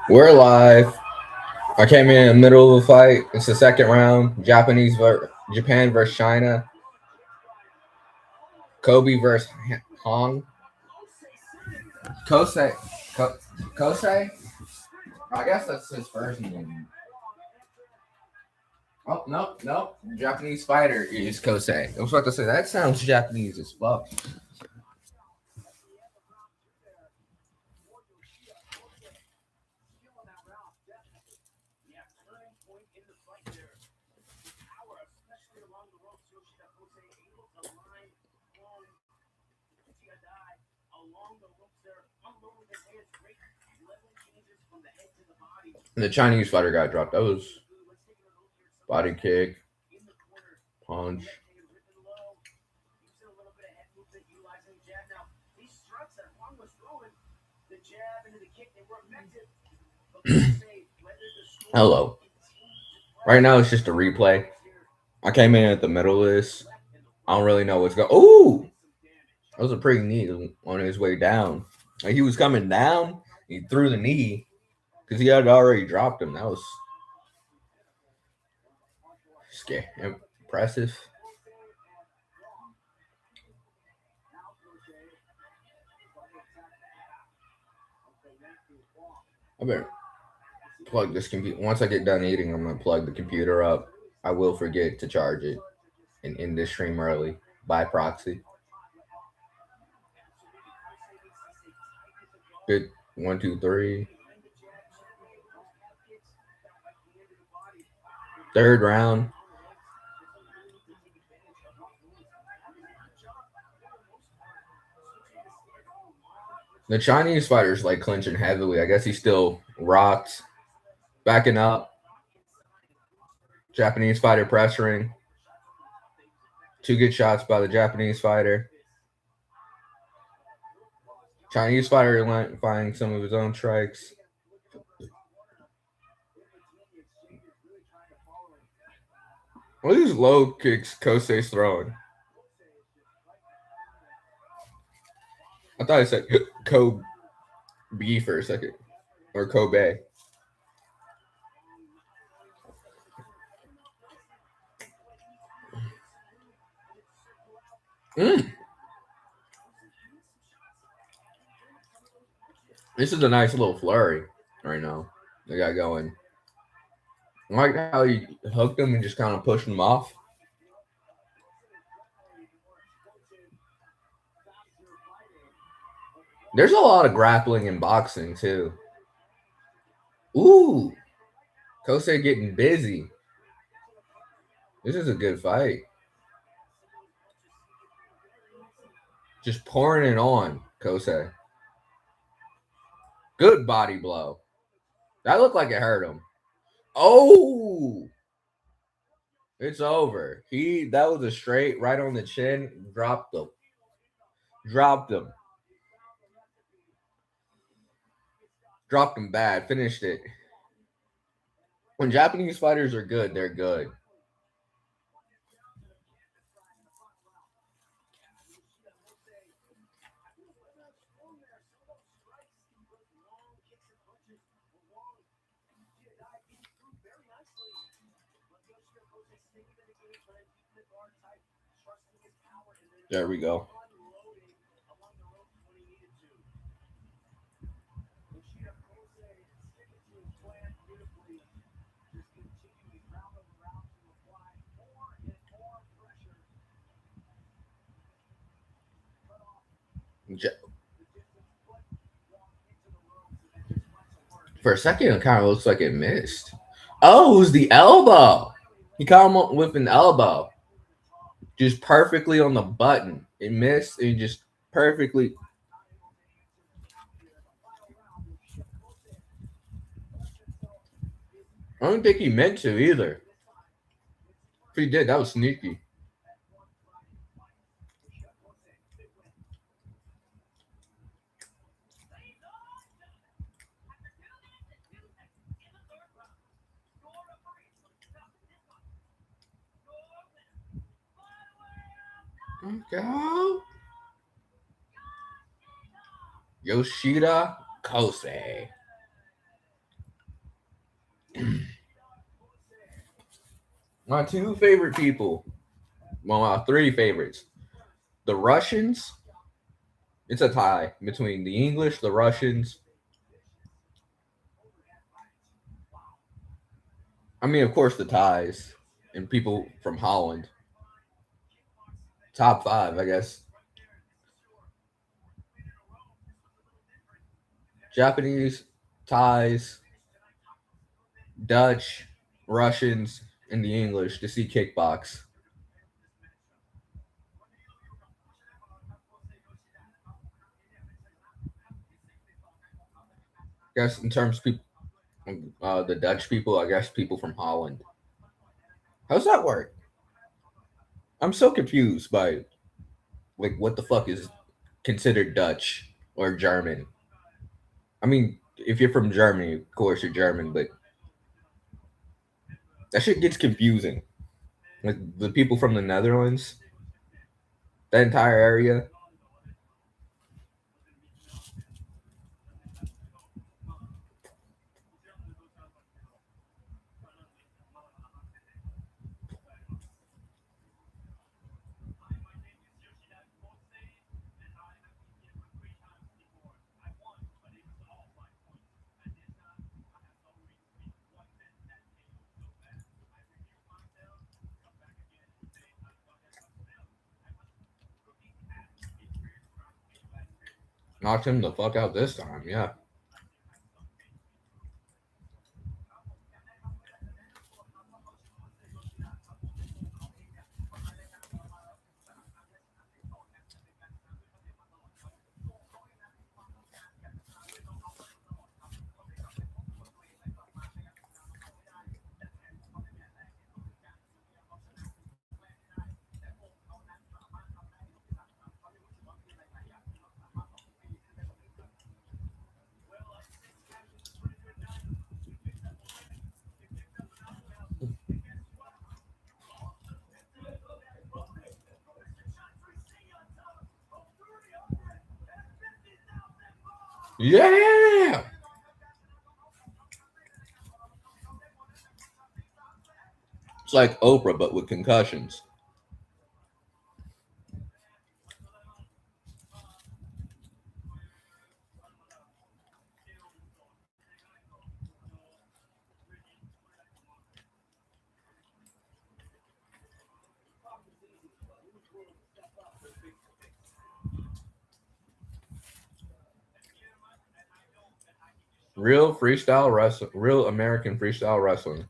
We're live. I came in the middle of a fight. It's the second round. Japan versus China. Kobe versus Hong. Kosei. Kosei? I guess that's his first name. Oh, no. Japanese fighter is Kosei. I was about to say, that sounds Japanese as fuck. And the Chinese fighter got dropped. That was body kick, punch. Hello. Right now it's just a replay. I came in at the middle of this. I don't really know what's going. Ooh, that was a pretty neat on his way down. Like he was coming down, he threw the knee because he had already dropped him. That was scary, impressive. I better plug this computer. Once I get done eating, I'm gonna plug the computer up. I will forget to charge it and end this stream early by proxy. Good. 1, 2, 3. Third round. The Chinese fighter's like clinching heavily. I guess he still rocked, backing up. Japanese fighter pressuring. Two good shots by the Japanese fighter. Chinese fighter finding some of his own strikes. What are these low kicks Kosei's throwing? I thought I said Kobe for a second. Or Kobe. This is a nice little flurry right now. They got going. I like how he hooked him and just kind of pushed him off. There's a lot of grappling in boxing too. Ooh, Kosei getting busy. This is a good fight. Just pouring it on, Kosei. Good body blow. That looked like it hurt him. Oh, it's over. That was a straight right on the chin. Dropped him. Dropped him bad. Finished it. When Japanese fighters are good, they're good. There we go. For a second, it kind of looks like it missed. Oh, it was the elbow. He caught him with an elbow. Just perfectly on the button. It missed. It just perfectly. I don't think he meant to either. If he did, that was sneaky. Go. Yoshida Kosei. My two favorite people. Well, my three favorites. The Russians. It's a tie between the English, the Russians. I mean, of course, the ties and people from Holland. Top five, I guess. Japanese, ties, Dutch, Russians, and the English to see kickbox. I guess in terms of people, the Dutch people, I guess people from Holland. How's that work? I'm so confused by like what the fuck is considered Dutch or German. I mean, if you're from Germany, of course you're German, but that shit gets confusing. Like the people from the Netherlands, that entire area. Knocked him the fuck out this time, yeah. Yeah! It's like Oprah, but with concussions. Real freestyle wrestling, real American freestyle wrestling.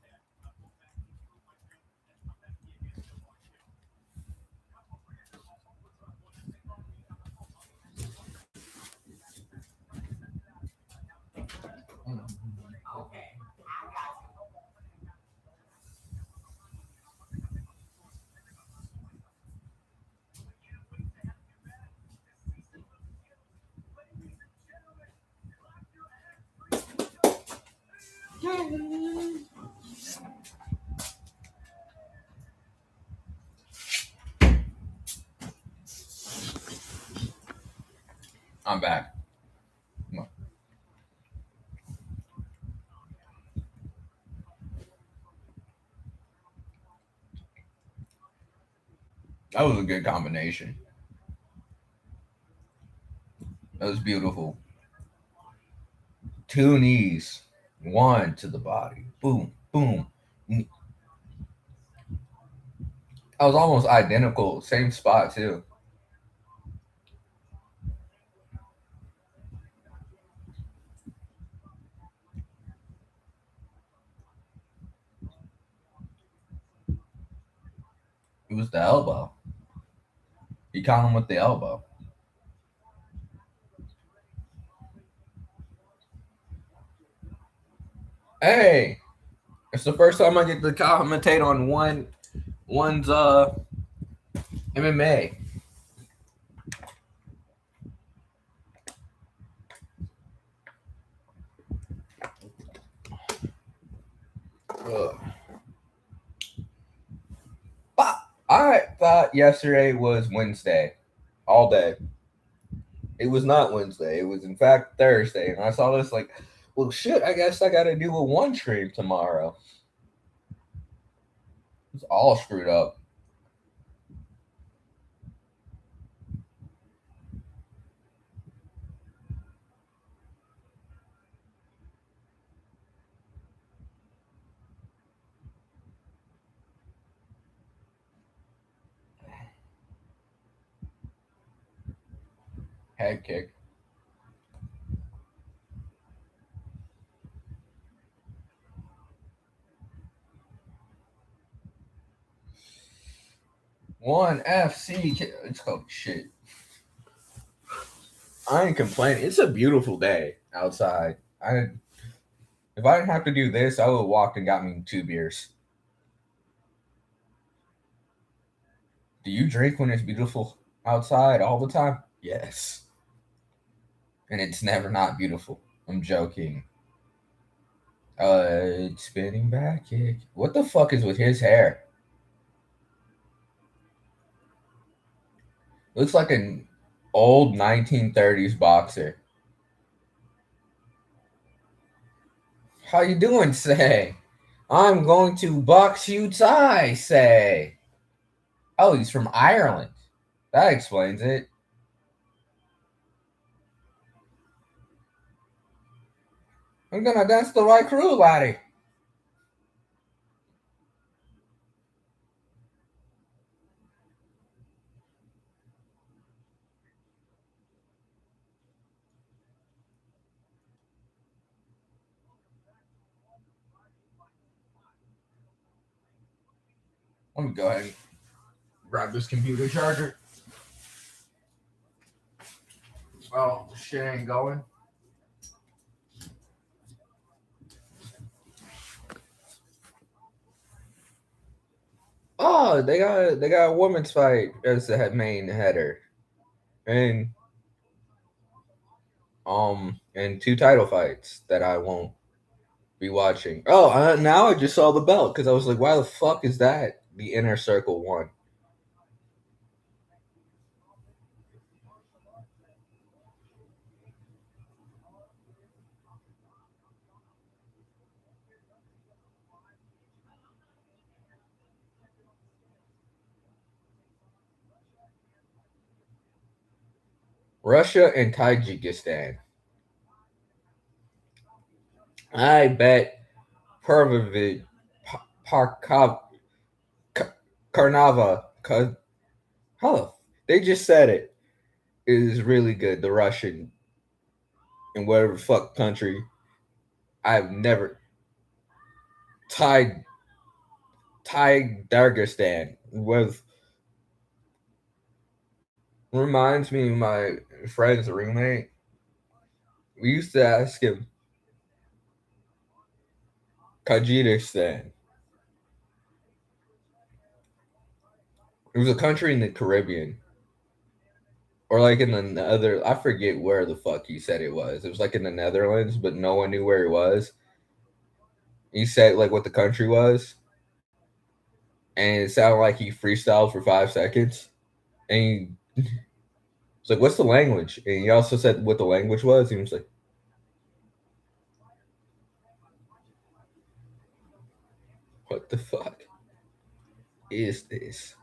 I'm back. That was a good combination. That was beautiful. Two knees, one to the body. Boom, boom. That was almost identical, same spot too. It was the elbow. He caught him with the elbow. Hey, it's the first time I get to commentate on one's MMA. Ugh. But I thought yesterday was Wednesday, all day. It was not Wednesday. It was in fact Thursday, and I saw this like, well, shit. I guess I got to do a one stream tomorrow. It's all screwed up. Head kick. One FC. It's called shit. I ain't complaining. It's a beautiful day outside. If I didn't have to do this, I would have walked and got me 2 beers. Do you drink when it's beautiful outside all the time? Yes. And it's never not beautiful. I'm joking. Spinning back kick. What the fuck is with his hair? Looks like an old 1930s boxer. How you doing, Say? I'm going to box you, Ty, Say. Oh, he's from Ireland. That explains it. I'm gonna dance the right crew, laddie. Let me go ahead and grab this computer charger. Oh, shit ain't going. Oh, they got a women's fight as the main header, and and 2 title fights that I won't be watching. Oh, now I just saw the belt because I was like, why the fuck is that the Inner Circle one? Russia and Tajikistan. I bet Pervovich Parkov Karnava. How they just said it is really good. The Russian in whatever fuck country I've never Thai Dagestan with reminds me of my friend's roommate. We used to ask him Tajikistan. It was a country in the Caribbean. Or like in the other I forget where the fuck he said it was. It was like in the Netherlands, but no one knew where it was. He said like what the country was, and it sounded like he freestyled for 5 seconds. And he was like, "What's the language?" And he also said what the language was. He was like, "What the fuck is this?"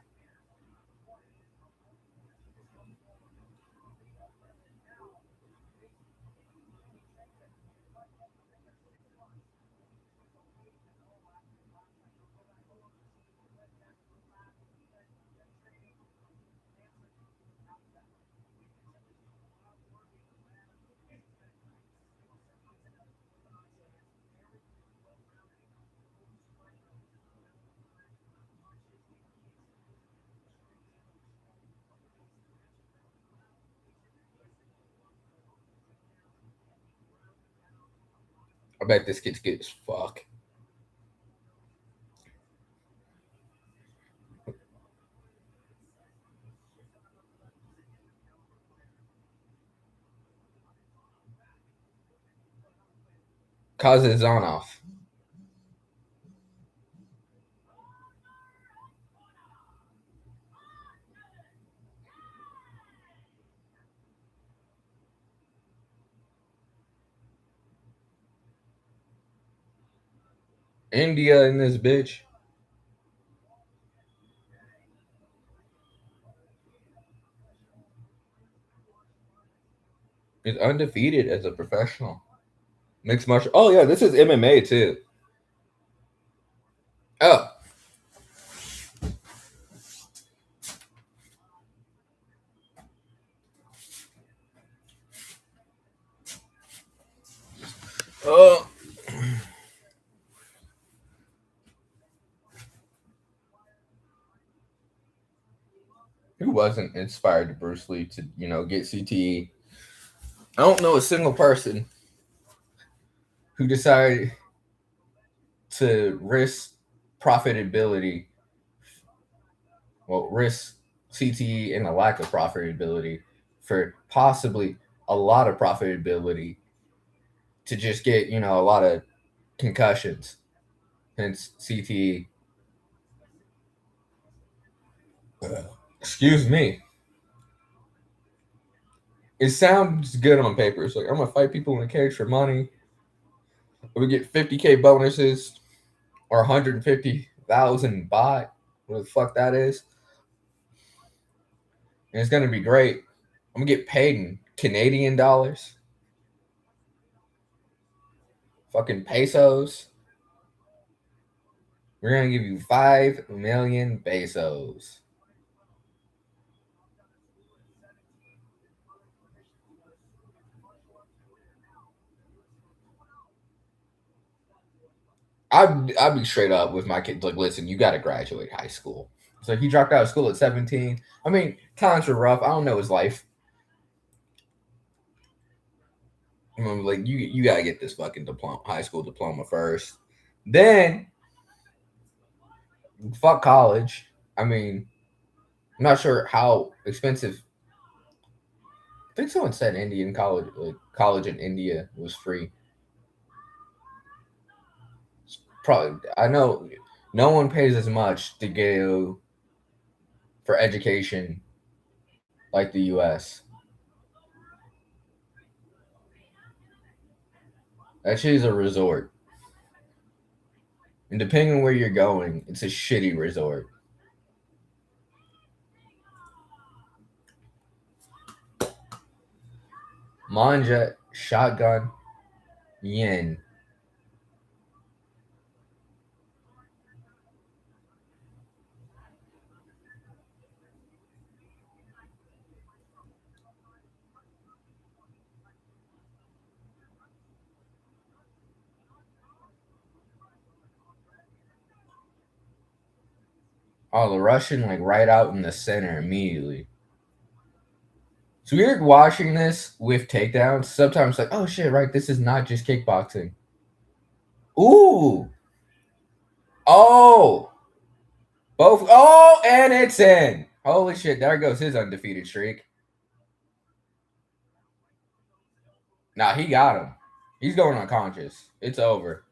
I bet this kid's good as fuck. Kazanov. India in this bitch. He's undefeated as a professional. Mixed martial. Oh yeah, this is MMA too. Oh. Oh. Who wasn't inspired to Bruce Lee to, get CTE? I don't know a single person who decided to risk profitability, risk CTE and a lack of profitability for possibly a lot of profitability to just get, a lot of concussions, hence CTE. Excuse me. It sounds good on paper. It's like, I'm going to fight people in a cage for money. We get 50K bonuses or 150,000 baht, what the fuck that is. And it's going to be great. I'm going to get paid in Canadian dollars, fucking pesos. We're going to give you 5 million pesos. I'd be straight up with my kids. Like, listen, you got to graduate high school. So he dropped out of school at 17. I mean, times were rough. I don't know his life. I'm like, you got to get this fucking diploma, high school diploma first. Then, fuck college. I mean, I'm not sure how expensive. I think someone said Indian college, like college in India, was free. Probably, I know no one pays as much to go for education like the U.S. Actually, is a resort, and depending on where you're going, it's a shitty resort. Manja shotgun yen. Oh, the Russian like right out in the center immediately. So weird watching this with takedowns. Sometimes like, oh shit, right? This is not just kickboxing. Ooh, oh, both. Oh, and it's in. Holy shit! There goes his undefeated streak. Nah, he got him. He's going unconscious. It's over.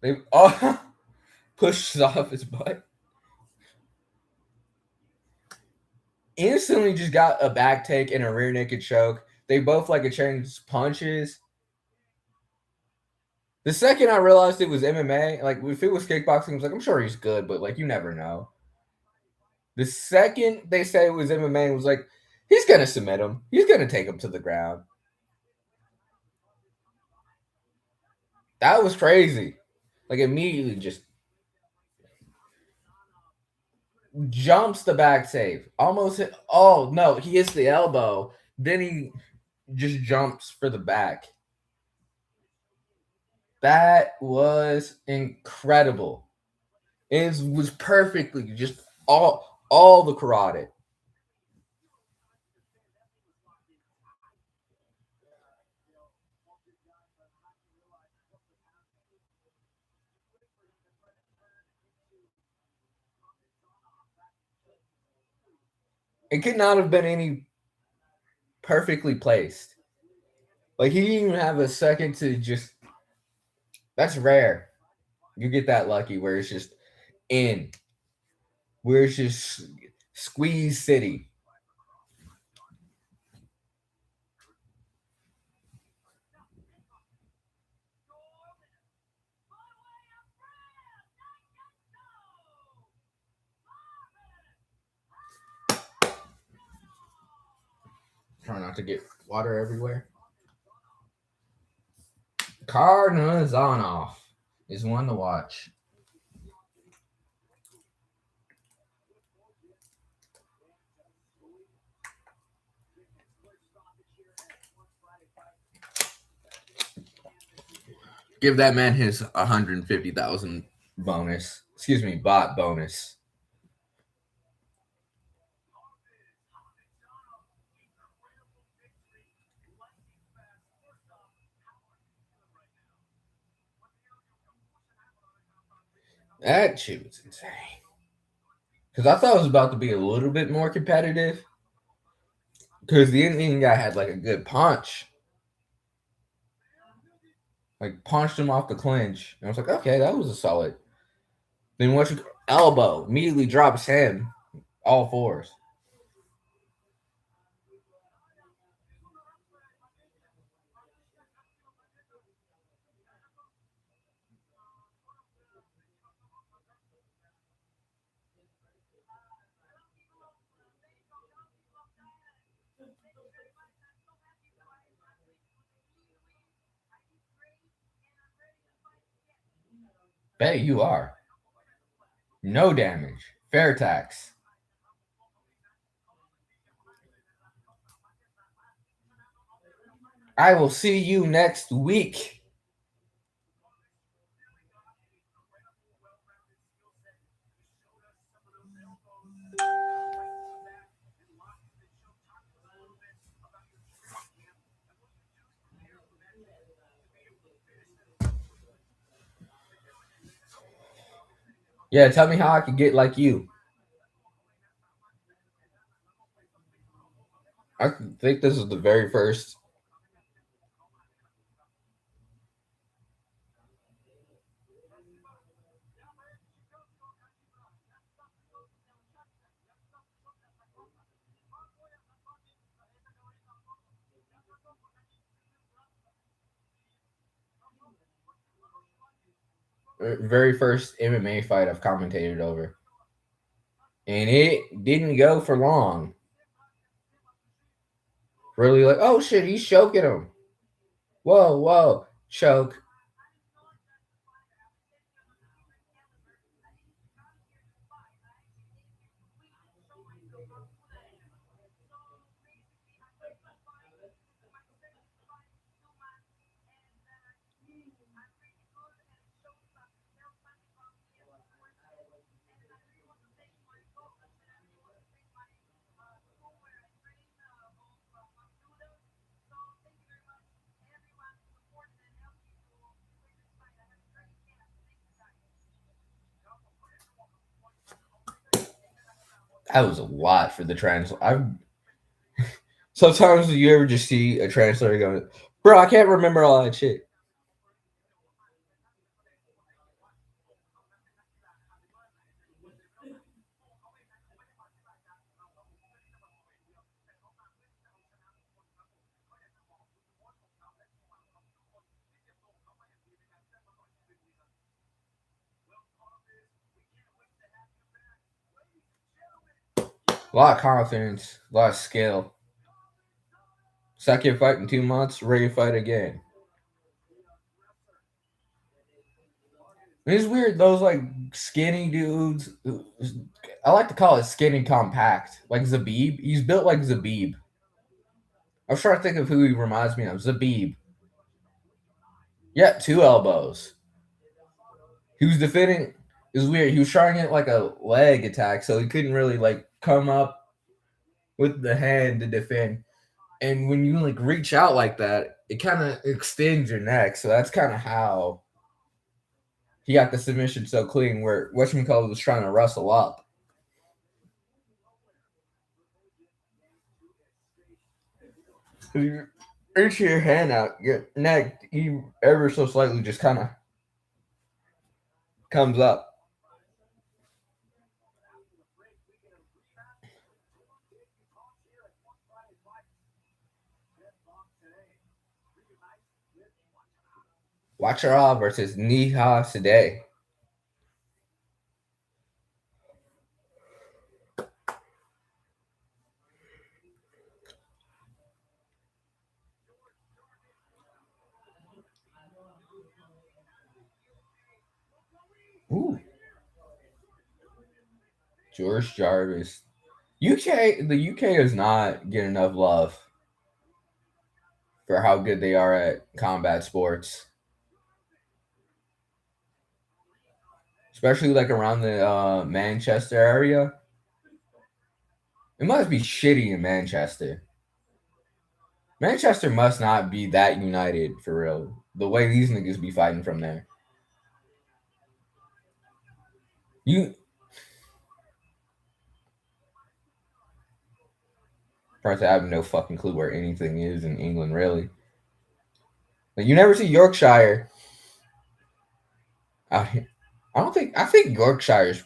They pushes off his butt. Instantly just got a back take and a rear naked choke. They both like exchanged punches. The second I realized it was MMA, like if it was kickboxing, I was like, I'm sure he's good, but like you never know. The second they say it was MMA, it was like, he's gonna submit him. He's gonna take him to the ground. That was crazy. Like immediately just jumps the back save. Almost hit, oh no, he hits the elbow. Then he just jumps for the back. That was incredible. It was perfectly just all the karate. It could not have been any perfectly placed. Like he didn't even have a second to just. That's rare. You get that lucky where it's just in, where it's just squeeze city. Try not to get water everywhere. Karnazanov is one to watch. Give that man his 150,000 bonus. Excuse me, bot bonus. That shit was insane. Because I thought it was about to be a little bit more competitive. Because the Indian guy had like a good punch. Like punched him off the clinch. And I was like, okay, that was a solid. Then what you elbow immediately drops him all fours. Bet you are. No damage. Fair tax. I will see you next week. Yeah, tell me how I could get like you. I think this is the very first. Very first MMA fight I've commentated over. And it didn't go for long. Really like, oh shit, he's choking him. Whoa, whoa, choke. That was a lot for the translator. I've sometimes you ever just see a translator going, bro, I can't remember all that shit. A lot of confidence, a lot of skill. Second fight in 2 months, ready to fight again. It's weird, those like skinny dudes. I like to call it skinny compact. Like Zabib. He's built like Zabib. I was trying to think of who he reminds me of. Zabib. Yeah, two elbows. He was defending. It was weird. He was trying to get like a leg attack, so he couldn't really like come up with the hand to defend. And when you like reach out like that, it kind of extends your neck. So that's kind of how he got the submission so clean. Where whatchamacallit was trying to wrestle up. You reach your hand out, your neck, you ever so slightly just kind of comes up. Wacharov versus Niha Sadeh. George Jarvis. The UK is not getting enough love for how good they are at combat sports, especially like around the Manchester area. It must be shitty in Manchester. Manchester must not be that united for real. The way these niggas be fighting from there. You First, I have no fucking clue where anything is in England, really. Like, you never see Yorkshire out here. I think Yorkshire's,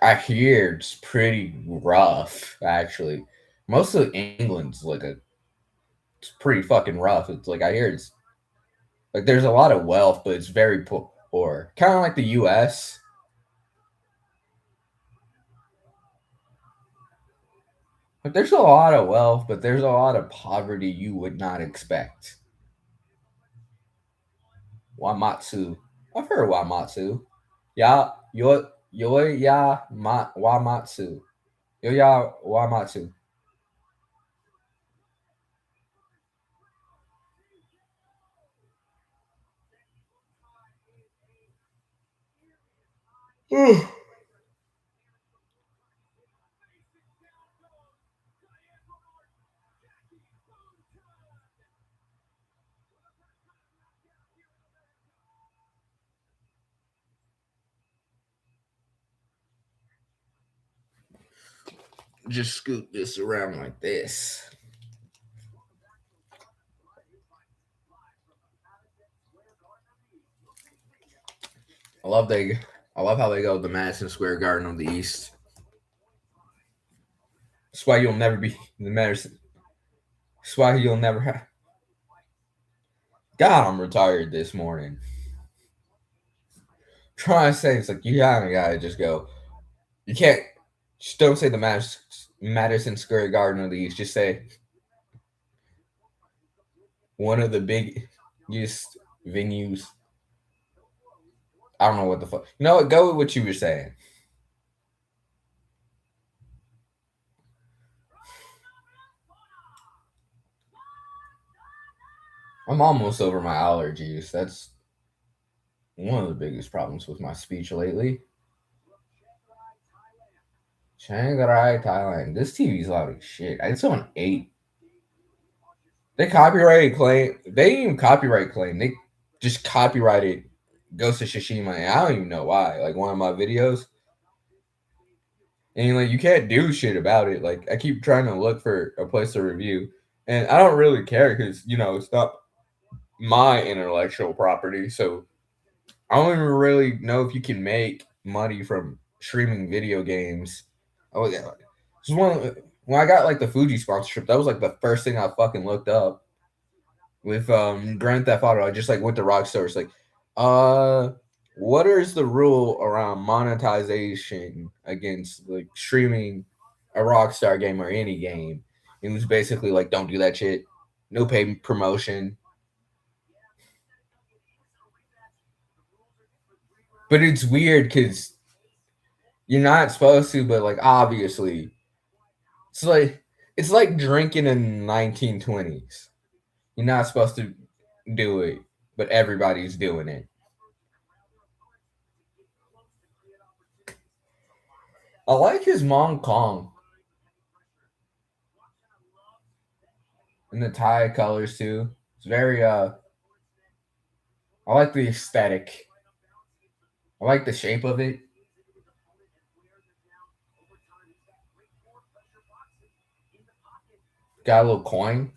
I hear it's pretty rough, actually. Most of England's it's pretty fucking rough. It's like, I hear it's, like, there's a lot of wealth, but it's very poor. Kind of like the US. Like, there's a lot of wealth, but there's a lot of poverty you would not expect. Wamatsu. I've heard of Wamatsu. Ya Wamatsu. Yoya Wamatsu. Just scoot this around like this. I love how they go to the Madison Square Garden of the East. That's why you'll never be the Madison. That's why you'll never have. God, I'm retired this morning. Trying to say it's like you gotta just go. You can't. Just don't say the Madison Square Garden of the East. Just say one of the biggest venues. I don't know what the fuck. You know what? Go with what you were saying. I'm almost over my allergies. That's one of the biggest problems with my speech lately. Chiang Rai, Thailand. This TV's loud as shit. It's on 8. They copyrighted claim. They didn't even copyright claim. They just copyrighted Ghost of Tsushima. And I don't even know why. Like one of my videos. And like you can't do shit about it. Like I keep trying to look for a place to review. And I don't really care because, it's not my intellectual property. So I don't even really know if you can make money from streaming video games. Oh yeah, this is when I got like the Fuji sponsorship. That was like the first thing I fucking looked up with Grand Theft Auto. I just like went to Rockstar. It's like, what is the rule around monetization against like streaming a Rockstar game or any game? It was basically like, don't do that shit. No paid promotion. But it's weird because you're not supposed to, but like obviously, it's like drinking in the 1920s. You're not supposed to do it, but everybody's doing it. I like his Hong Kong and the Thai colors too. It's very I like the aesthetic. I like the shape of it. Got a little coin.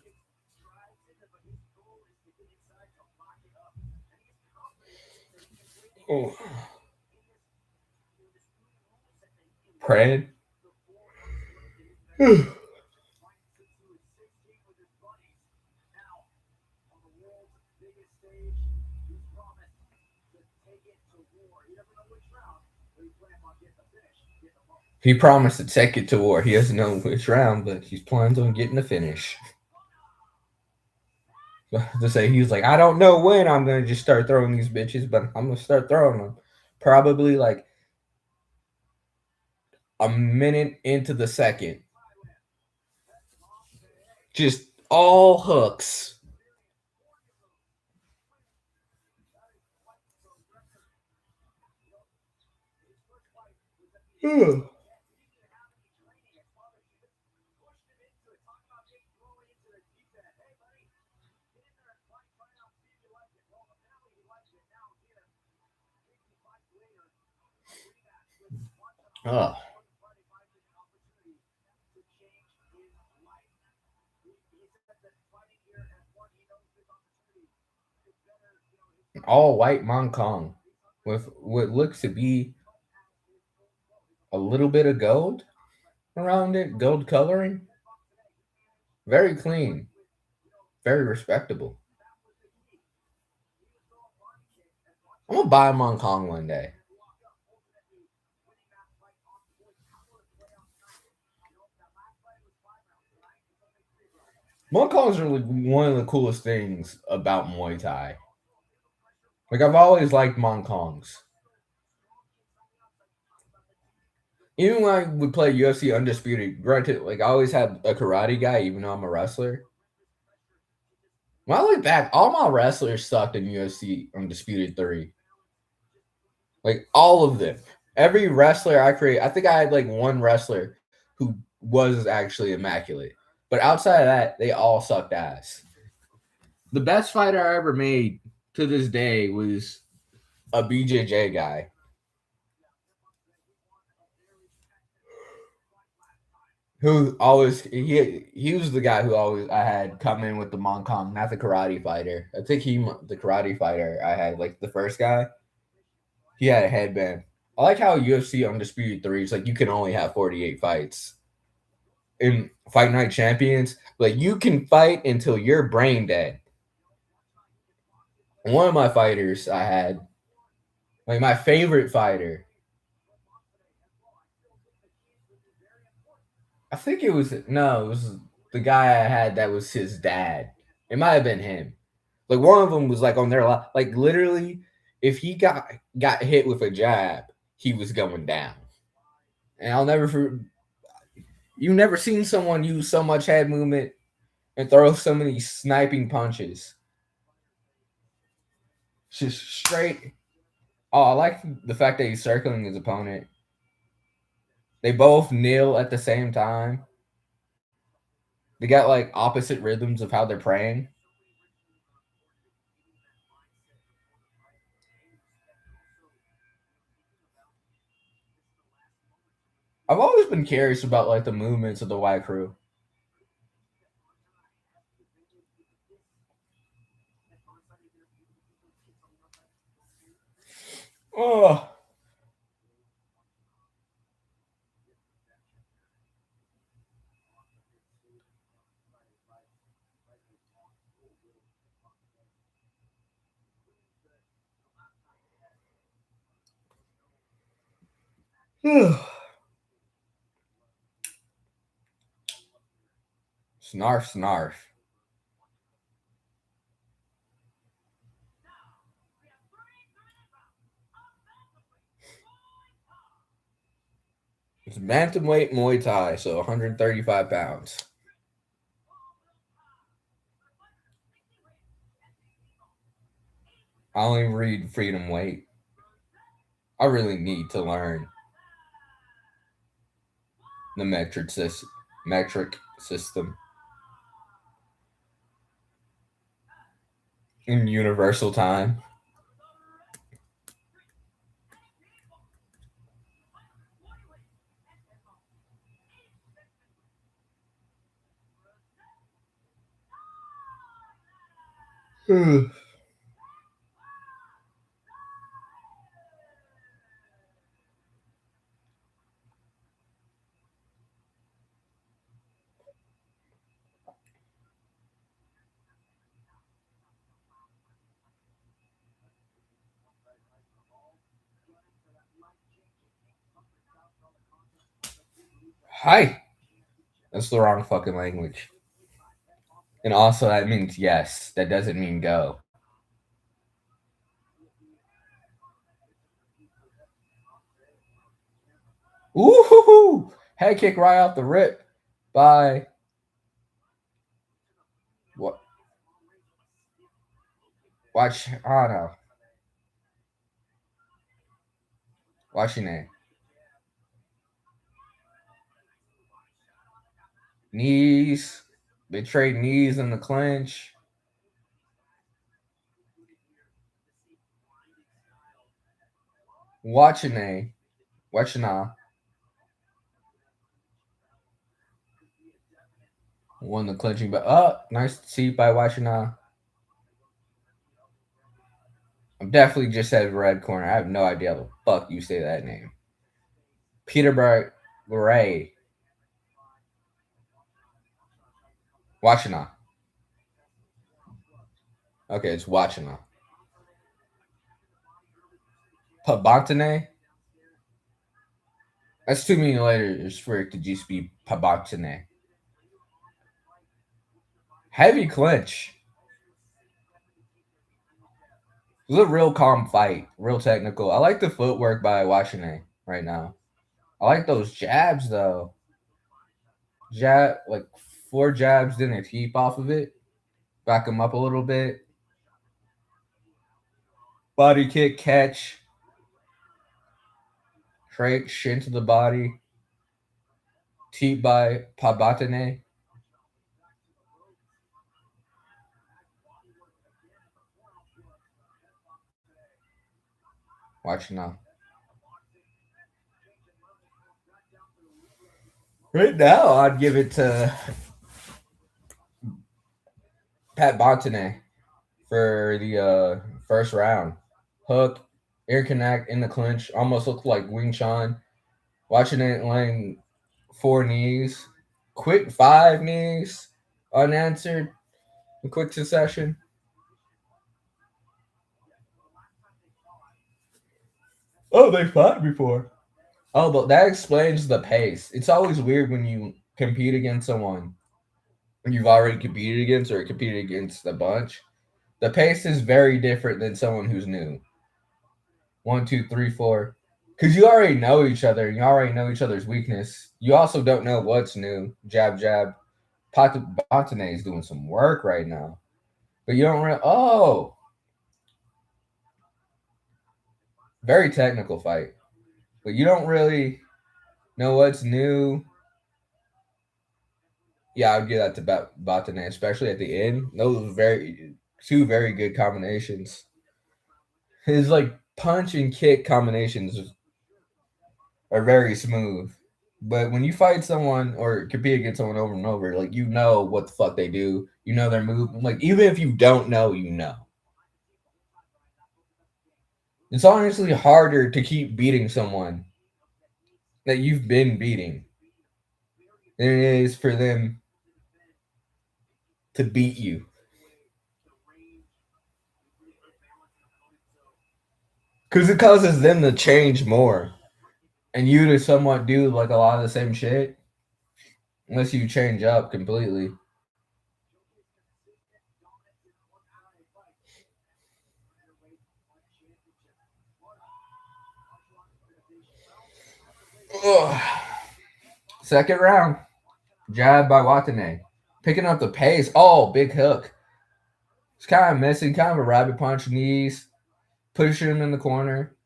Oh. Pred. He promised to take it to war. He doesn't know which round, but he's plans on getting the finish. To say he was like, I don't know when I'm gonna just start throwing these bitches, but I'm gonna start throwing them. Probably like a minute into the second. Just all hooks. Oh. All white Mong Kong with what looks to be a little bit of gold around it, gold coloring. Very clean, very respectable. I'm gonna buy a Mong Kong one day. Mong Kongs are like one of the coolest things about Muay Thai. Like I've always liked Mong Kongs. Even when I would play UFC Undisputed, granted, like I always had a karate guy, even though I'm a wrestler. When I look back, all my wrestlers sucked in UFC Undisputed 3. Like all of them. Every wrestler I create, I think I had like one wrestler who was actually immaculate. But outside of that, they all sucked ass. The best fighter I ever made to this day was a BJJ guy. Who always he was the guy who always I had come in with the Mong Kong, not the karate fighter. I think the karate fighter I had like the first guy. He had a headband. I like how UFC Undisputed 3 is like you can only have 48 fights in Fight Night Champions. Like you can fight until you're brain dead. One of my fighters I had, like my favorite fighter, I think it was no, it was the guy I had that was his dad. It might have been him. Like one of them was like on their like literally, if he got hit with a jab, he was going down. And I'll never you never seen someone use so much head movement and throw so many sniping punches. Just straight. Oh, I like the fact that he's circling his opponent. They both kneel at the same time. They got like opposite rhythms of how they're praying. I've always been curious about like the movements of the White Crew. Oh. Snarf, snarf. It's bantamweight Muay Thai, so 135 pounds. I only read Freedom Weight. I really need to learn the metric system in universal time. Hi. That's the wrong fucking language. And also, that means yes. That doesn't mean go. Ooh, head kick right off the rip by what? Watch, oh no, Washington. Knees, they trade knees in the clinch. Wachina, won the clinching, but nice see by Wachina. I'm definitely just said red corner. I have no idea how the fuck you say that name. Peterborough Ray. Wachina. Okay, it's Wachina. Pabantane? That's too many letters for it to just be Pabantane. Heavy clinch. It was a real calm fight, real technical. I like the footwork by Washington right now. I like those jabs though. Jab like 4 jabs, then a keep off of it. Back him up a little bit. Body kick, catch. Straight shin to the body. Teep by Pabatane. Watch now. Right now, I'd give it to Pat Bontane for the first round. Hook, air connect in the clinch, almost looked like Wing Chun. Watching it laying 4 knees, quick 5 knees, unanswered, in quick succession. Oh, they fought before. Oh, but that explains the pace. It's always weird when you compete against someone you've already competed against or competed against a bunch. The pace is very different than someone who's new. 1, 2, 3, 4. Because you already know each other and you already know each other's weakness. You also don't know what's new. Jab, jab. Botane is doing some work right now. But you don't really. Oh! Very technical fight. But you don't really know what's new. Yeah, I would give that to Botane, especially at the end. Those were two very good combinations. His like punch and kick combinations are very smooth. But when you fight someone or compete against someone over and over, like you know what the fuck they do, you know their move. Like even if you don't know, you know. It's honestly harder to keep beating someone that you've been beating than it is for them to beat you. Because it causes them to change more. And you to somewhat do like a lot of the same shit. Unless you change up completely. Ugh. Second round. Jab by Watanabe. Picking up the pace. Oh, big hook. It's kind of missing, kind of a rabbit punch, knees, pushing him in the corner.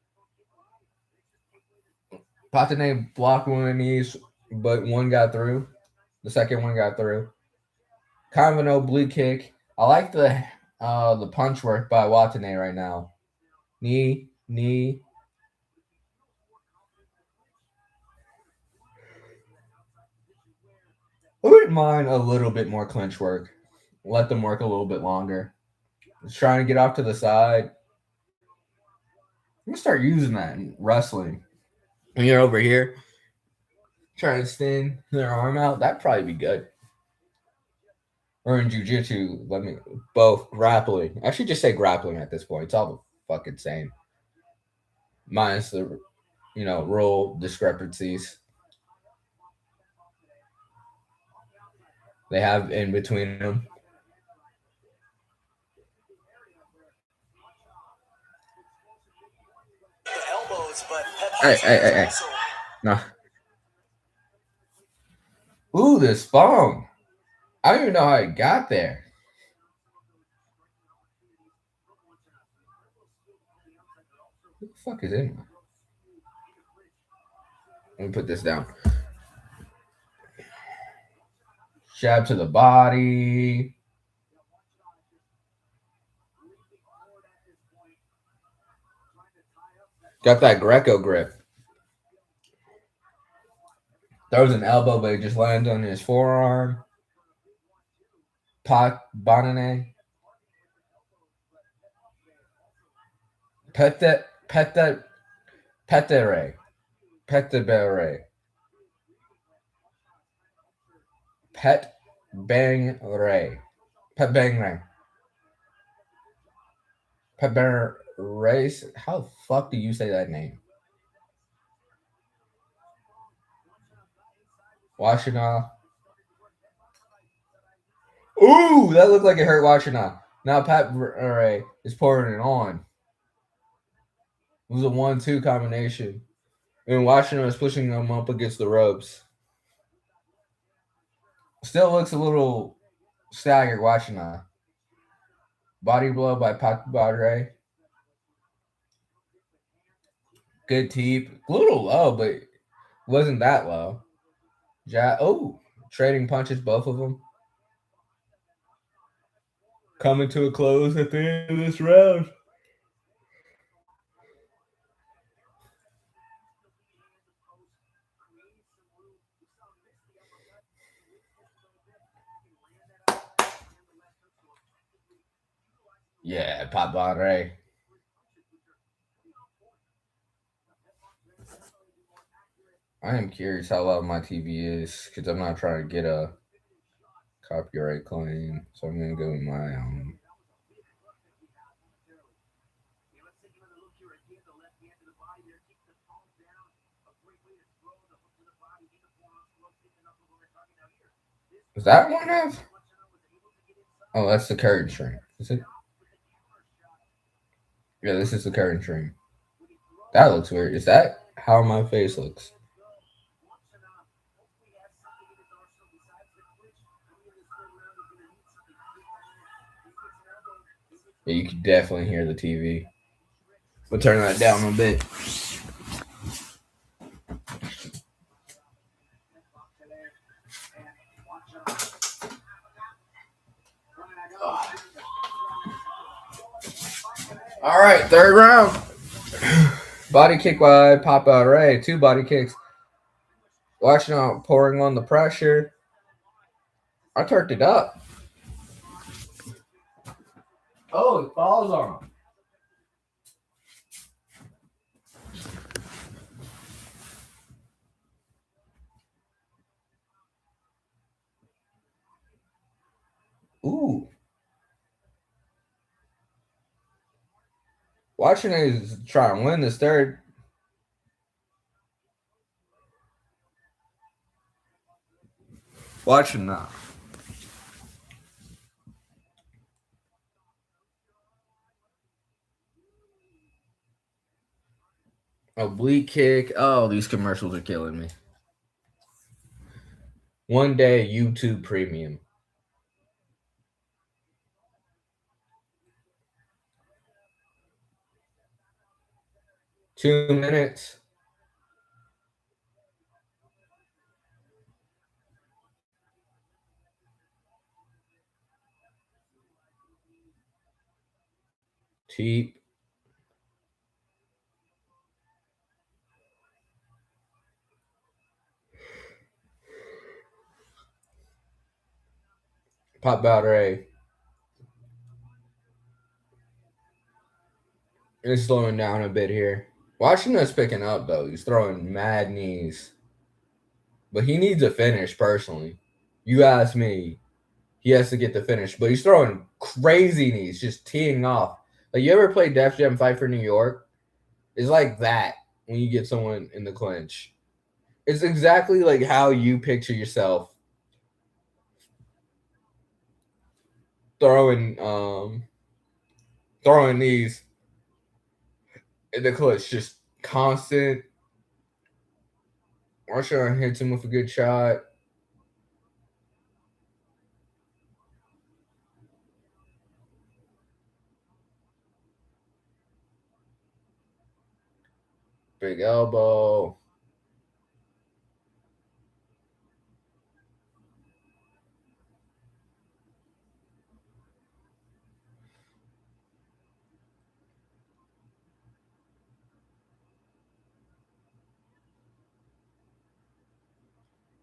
Watanabe blocked one of the knees, but one got through. The second one got through. Kind of an oblique kick. I like the punch work by Watanabe right now. Knee, knee. I wouldn't mind a little bit more clinch work. Let them work a little bit longer. Just trying to get off to the side. I'm gonna start using that in wrestling. When you're over here trying to extend their arm out, that'd probably be good. Or in jujitsu, let me both grappling. I should just say grappling at this point. It's all the fucking same. Minus the rule discrepancies they have in between them. Hey. No. Ooh, the spawn. I don't even know how it got there. What the fuck is in there? Let me put this down. Jab to the body. Got that Greco grip. Throws an elbow, but it just lands on his forearm. Pot Bonane. Petere. Petere. Pet Bang Ray. Pet Bang Ray. Pet Bang Ray. How the fuck do you say that name? Washington. Ooh, that looked like it hurt Washington. Now Pat Ray is pouring it on. It was a 1-2 combination. And Washington was pushing him up against the ropes. Still looks a little staggered, Washington. Body blow by Pat Badre. Good teep. A little low, but wasn't that low. Trading punches, both of them. Coming to a close at the end of this round. Yeah, Pat Badre. I am curious how loud my TV is because I'm not trying to get a copyright claim, so I'm gonna go with my own. Is that one of? Oh, that's the curtain stream. Is it? Yeah, this is the curtain stream. That looks weird. Is that how my face looks? Yeah, you can definitely hear the TV. We'll turn that down a bit. All right, third round. Body kick by Papa Ray. 2 body kicks. Watching out, pouring on the pressure. I turned it up. Oh, it falls on him. Ooh. Washington is trying to win this third. Watching that. Oblique kick. Oh, these commercials are killing me. One day YouTube Premium. 2 minutes. Teep. Pop Balderay. It's slowing down a bit here. Washington's picking up, though. He's throwing mad knees. But he needs a finish, personally. You ask me, he has to get the finish. But he's throwing crazy knees, just teeing off. Like, you ever play Def Jam Fight for New York? It's like that when you get someone in the clinch. It's exactly like how you picture yourself throwing these in the clutch, just constant. Marshawn hits him with a good shot. Big elbow.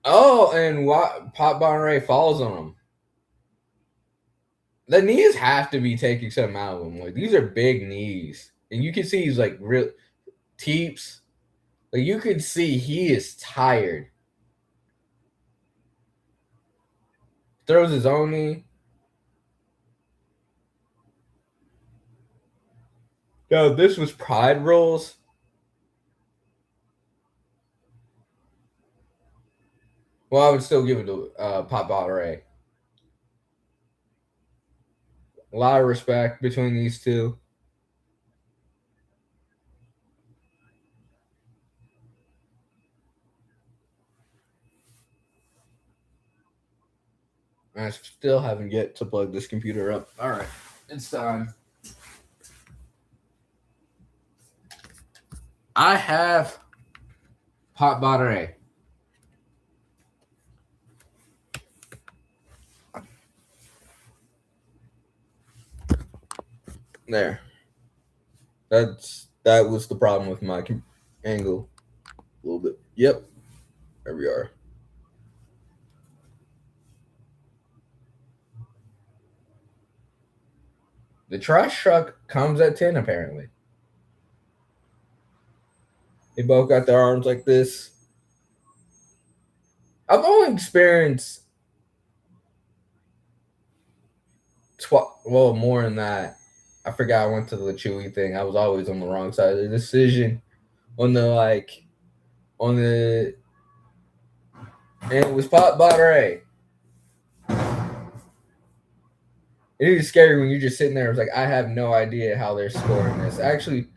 Oh, and Pop Bonneray falls on him. The knees have to be taking something out of him. Like these are big knees, and you can see he's like real teeps. Like you could see he is tired. Throws his own knee. No, this was Pride Rules. Well, I would still give it to Pop Bonneray. A lot of respect between these two. I still haven't yet to plug this computer up. All right, it's time. I have Pop Bonneray. There. That was the problem with my angle. A little bit. Yep. There we are. The trash truck comes at 10, apparently. They both got their arms like this. I've only experienced more than that. I forgot I went to the Chewy thing. I was always on the wrong side of the decision. And it was Pop Bonneray. It is scary when you're just sitting there. It's like, I have no idea how they're scoring this. Actually,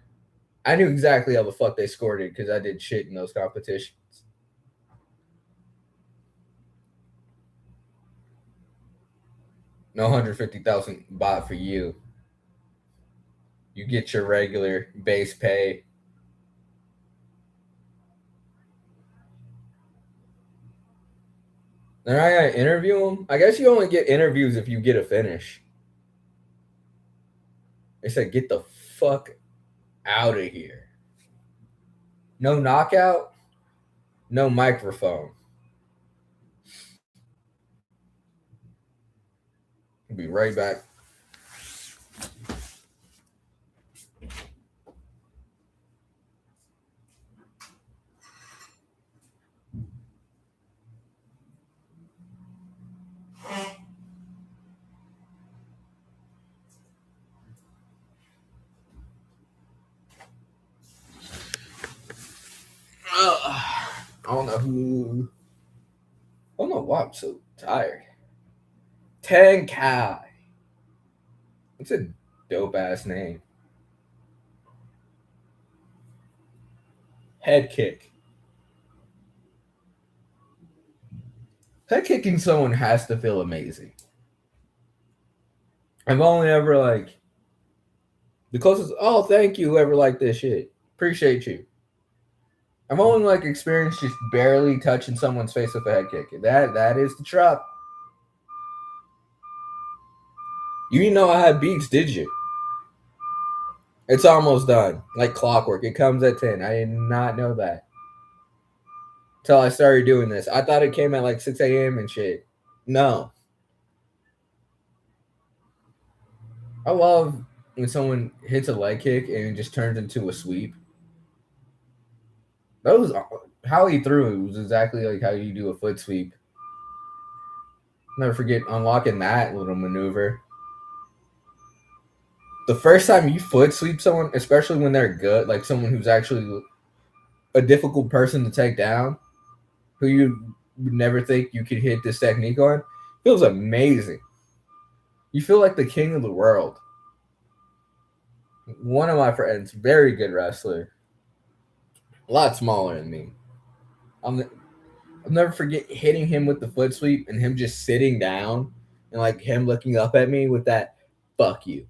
I knew exactly how the fuck they scored it because I did shit in those competitions. No 150,000 bot for you. You get your regular base pay. Then I gotta interview him. I guess you only get interviews if you get a finish. They said, get the fuck out of here. No knockout, no microphone. I'll be right back. I don't know who. I don't know why I'm so tired. Tenkai. It's a dope ass name. Head kick. Head kicking someone has to feel amazing. I've only ever the closest. Oh, thank you, whoever liked this shit. Appreciate you. I've only experienced just barely touching someone's face with a head kick. That is the trap. You didn't know I had beats, did you? It's almost done. Like clockwork. It comes at 10. I did not know that. Until I started doing this. I thought it came at 6 a.m. and shit. No. I love when someone hits a leg kick and it just turns into a sweep. That was how he threw it was exactly like how you do a foot sweep. Never forget unlocking that little maneuver. The first time you foot sweep someone, especially when they're good, like someone who's actually a difficult person to take down, who you would never think you could hit this technique on, feels amazing. You feel like the king of the world. One of my friends, very good wrestler, a lot smaller than me. I'll never forget hitting him with the foot sweep and him just sitting down and him looking up at me with that "fuck you."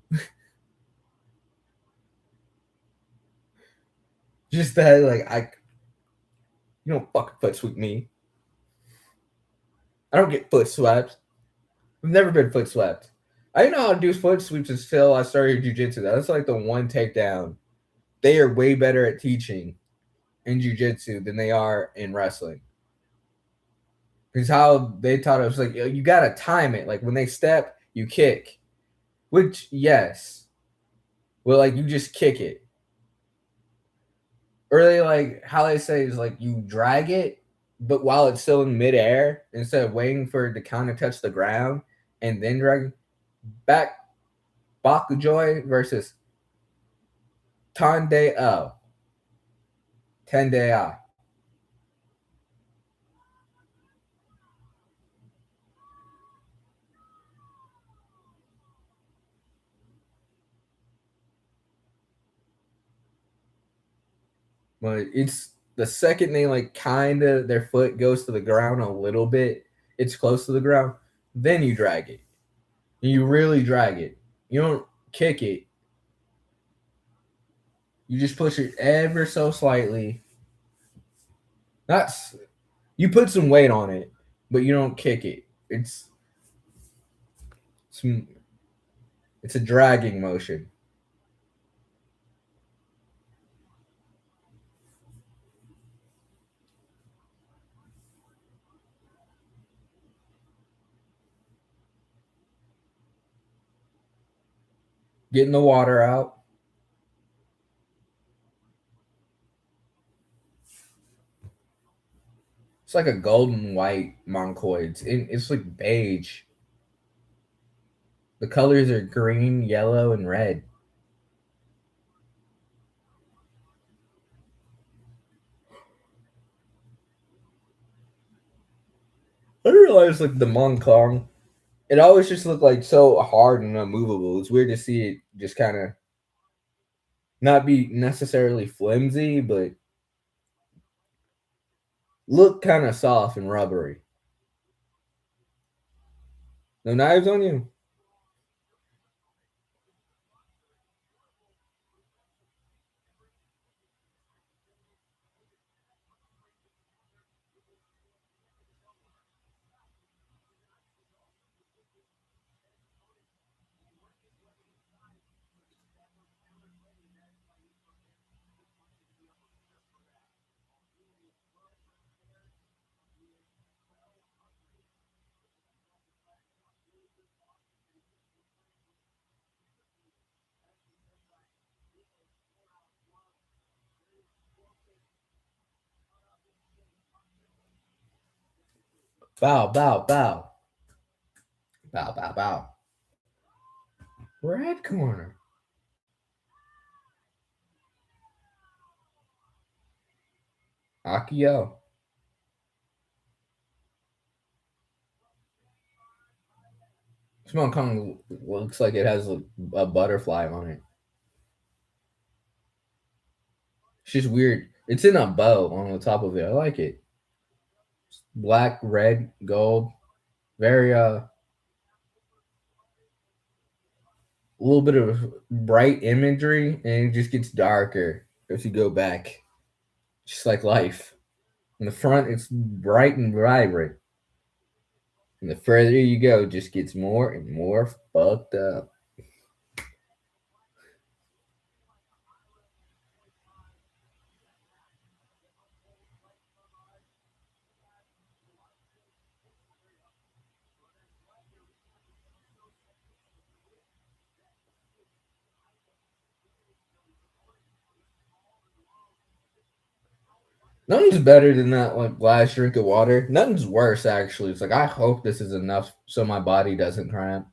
Just that, you don't fucking foot sweep me. I don't get foot swept. I've never been foot swept. I didn't know how to do foot sweeps until I started jujitsu. That's like the one takedown. They are way better at teaching in jujitsu than they are in wrestling. Because how they taught us, like, you gotta time it. Like when they step, you kick. Which, yes. Well, like you just kick it. Or they like how they say is like you drag it, but while it's still in midair, instead of waiting for it to kind of touch the ground and then drag back Bakujoy versus Tandeo. Tendea. But it's the second they like kind of their foot goes to the ground a little bit, it's close to the ground, then you drag it. You really drag it. You don't kick it. You just push it ever so slightly. That's you put some weight on it, but you don't kick it. It's it's a dragging motion. Getting the water out. It's like a golden white Moncoid. It's like beige. The colors are green, yellow, and red. I didn't realize like the Monkong. It always just looked like so hard and unmovable. It's weird to see it just kind of not be necessarily flimsy, but look kind of soft and rubbery. No knives on you? Bow, bow, bow. Bow, bow, bow. Red corner. Akio. This Monkong looks like it has a butterfly on it. It's just weird. It's in a bow on the top of it. I like it. Black, red, gold. Very a little bit of bright imagery, and it just gets darker as you go back. Just like life. In the front, it's bright and vibrant. And the further you go, it just gets more and more fucked up. Nothing's better than that like glass drink of water. Nothing's worse actually. It's like I hope this is enough so my body doesn't cramp.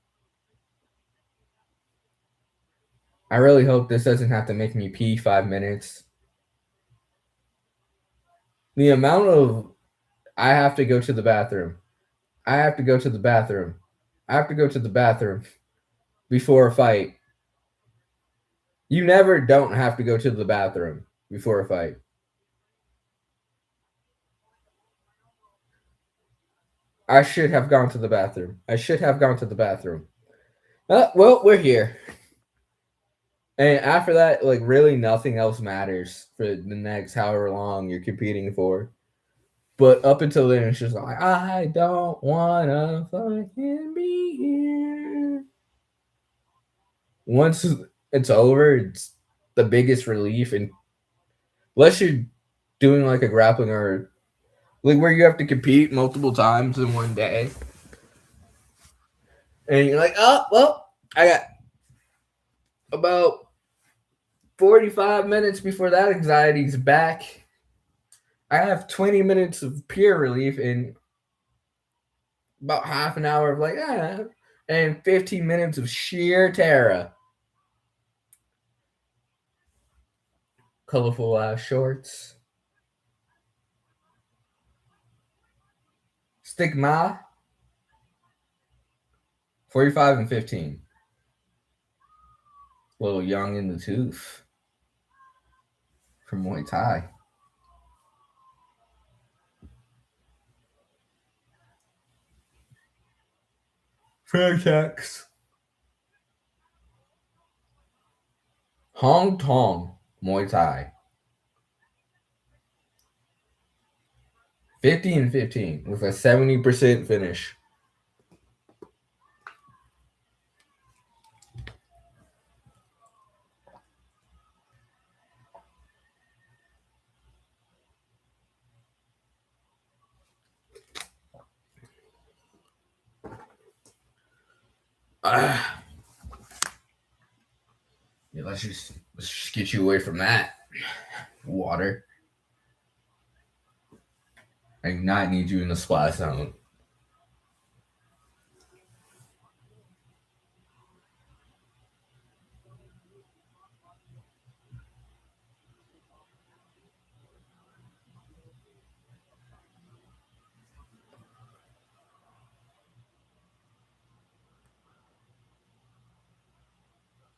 I really hope this doesn't have to make me pee 5 minutes. The amount of I have to go to the bathroom. I have to go to the bathroom. I have to go to the bathroom before a fight. You never don't have to go to the bathroom before a fight. I should have gone to the bathroom. I should have gone to the bathroom. Well, we're here. And after that, like really nothing else matters for the next however long you're competing for. But up until then, it's just like, I don't wanna fucking be here. Once it's over, it's the biggest relief. And unless you're doing like a grappling or like where you have to compete multiple times in one day, and you're like, oh well, I got about 45 minutes before that anxiety's back. I have 20 minutes of pure relief and about half an hour of like, and 15 minutes of sheer terror. Colorful ass shorts. Stigma. 45 and 15. A little young in the tooth. From Muay Thai. Fairfax. Hong Tong Muay Thai. 50 and 15 with a 70% finish. Yeah, let's just get you away from that. Water. I do not need you in the splash zone.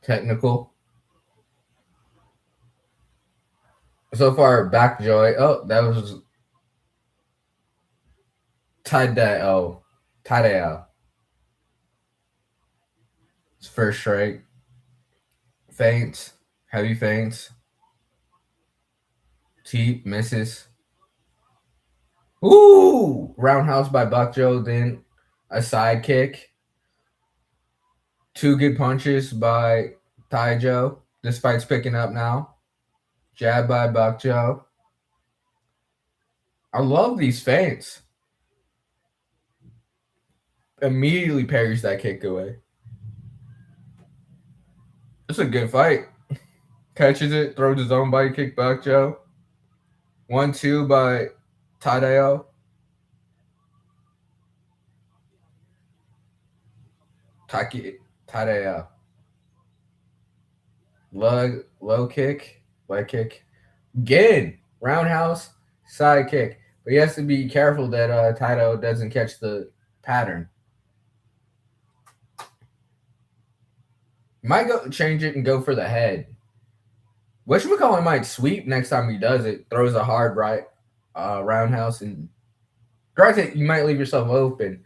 Technical. So far, back joy. Oh, that was Tadao. Tadao. It's first strike. Feints. Heavy feints. Teep misses. Ooh! Roundhouse by Buck Joe. Then a side kick. Two good punches by Tai Joe. This fight's picking up now. Jab by Buck Joe. I love these feints. Immediately parries that kick away. It's a good fight. Catches it, throws his own body kick back, Joe. 1-2 by Tadeo. Tadeo. Low kick, leg kick. Again, roundhouse, side kick. But he has to be careful that Tadeo doesn't catch the pattern. Might go change it and go for the head. Whatchamacallit might sweep next time he does it. Throws a hard right roundhouse and granted you might leave yourself open,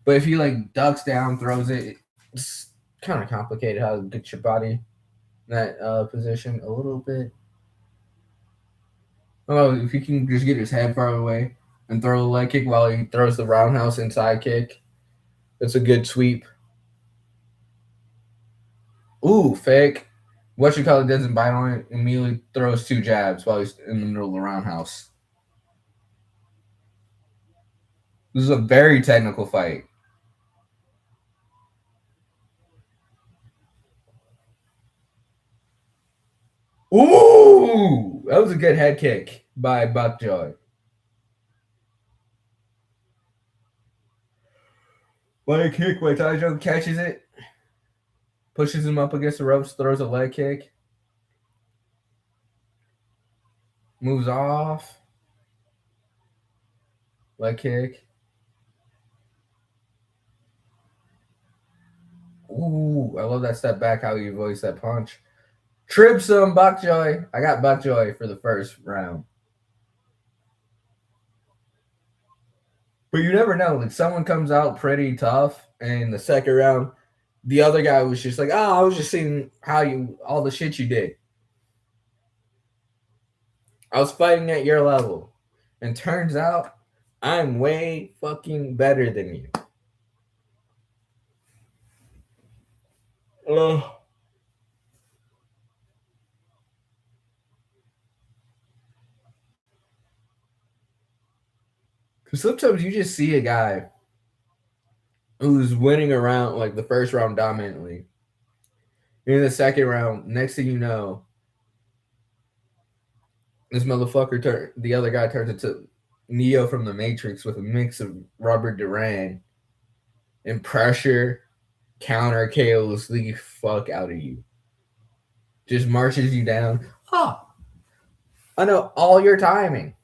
but if he like ducks down, throws it, it's kind of complicated how to get your body in that position a little bit. Oh, if he can just get his head far away and throw the leg kick while he throws the roundhouse inside kick, it's a good sweep. Ooh, fake. Whatchamacallit doesn't bite on it, immediately throws two jabs while he's in the middle of the roundhouse. This is a very technical fight. Ooh, that was a good head kick by Buckjoy. Leg kick by Taijo catches it, pushes him up against the ropes, throws a leg kick, moves off, leg kick. Ooh, I love that step back, how he avoids that punch. Trips him, Buckjoy. I got Buckjoy for the first round. But you never know. Like someone comes out pretty tough in the second round, The other guy was just like, oh, I was just seeing how you all the shit you did. I was fighting at your level. And turns out I'm way fucking better than you. Ugh. Because sometimes you just see a guy who's winning a round, like the first round dominantly. In the second round, next thing you know, this motherfucker, the other guy turns into Neo from the Matrix with a mix of Robert Duran and pressure, counter KOs the fuck out of you. Just marches you down. Oh, I know all your timing.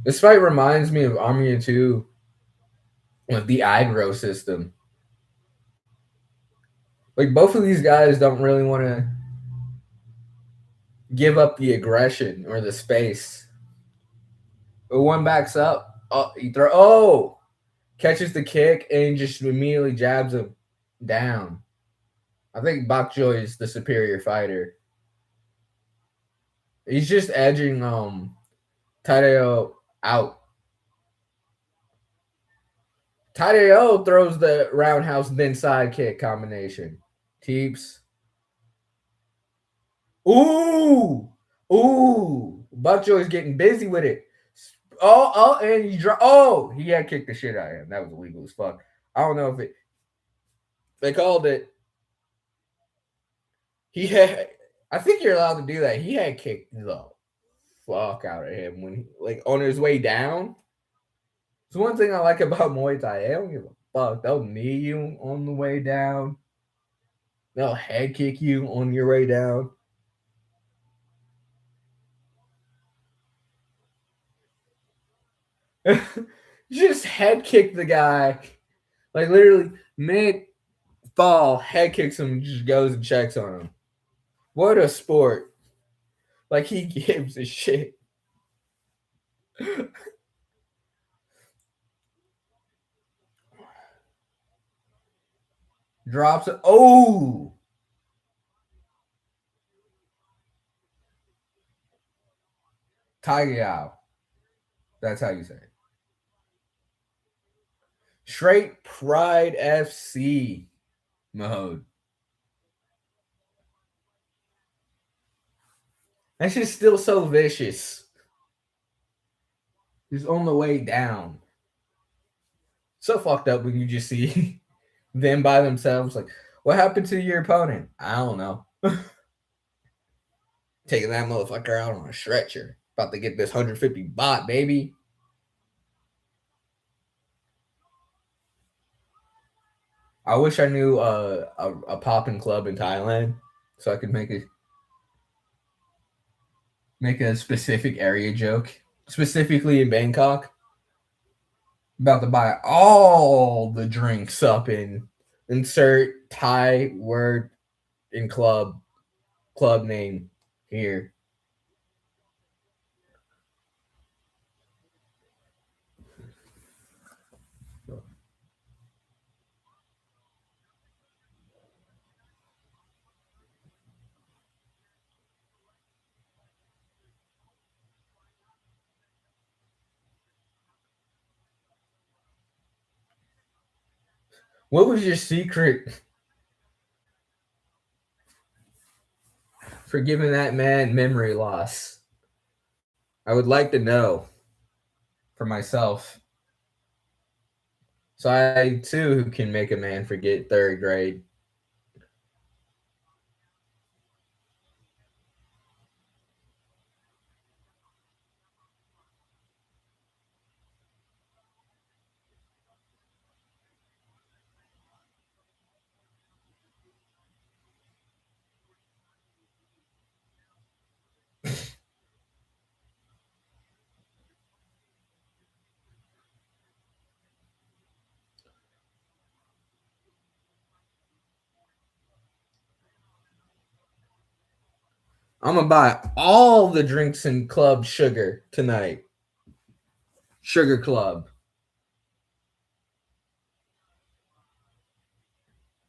This fight reminds me of Armia 2 with the aggro system. Like both of these guys don't really want to give up the aggression or the space. But one backs up. Oh, he throw. Oh, catches the kick and just immediately jabs him down. I think Bok Joy is the superior fighter. He's just edging Tadeo out. Tadeo throws the roundhouse then side kick combination. Teeps. Ooh. Ooh. Bok Joy's getting busy with it. And he he had kicked the shit out of him. That was illegal as fuck. I don't know if they called it. He had I think you're allowed to do that. He had kicked the fuck out of him when like on his way down. It's one thing I like about Muay Thai. They don't give a fuck. They'll knee you on the way down. They'll head kick you on your way down. Just head kick the guy. Like literally mid fall, head kicks him, just goes and checks on him. What a sport. Like he gives a shit. Drops it. Oh! Tiger Yao. That's how you say it. Straight Pride FC mode. That shit's still so vicious. He's on the way down. So fucked up when you just see them by themselves. Like, what happened to your opponent? I don't know. Taking that motherfucker out on a stretcher. About to get this 150 baht, baby. I wish I knew a popping club in Thailand so I could make a specific area joke, specifically in Bangkok. About to buy all the drinks up in insert Thai word in club name here. What was your secret for giving that man memory loss? I would like to know for myself. So I too can make a man forget third grade. I'm gonna buy all the drinks in Club Sugar tonight. Sugar Club.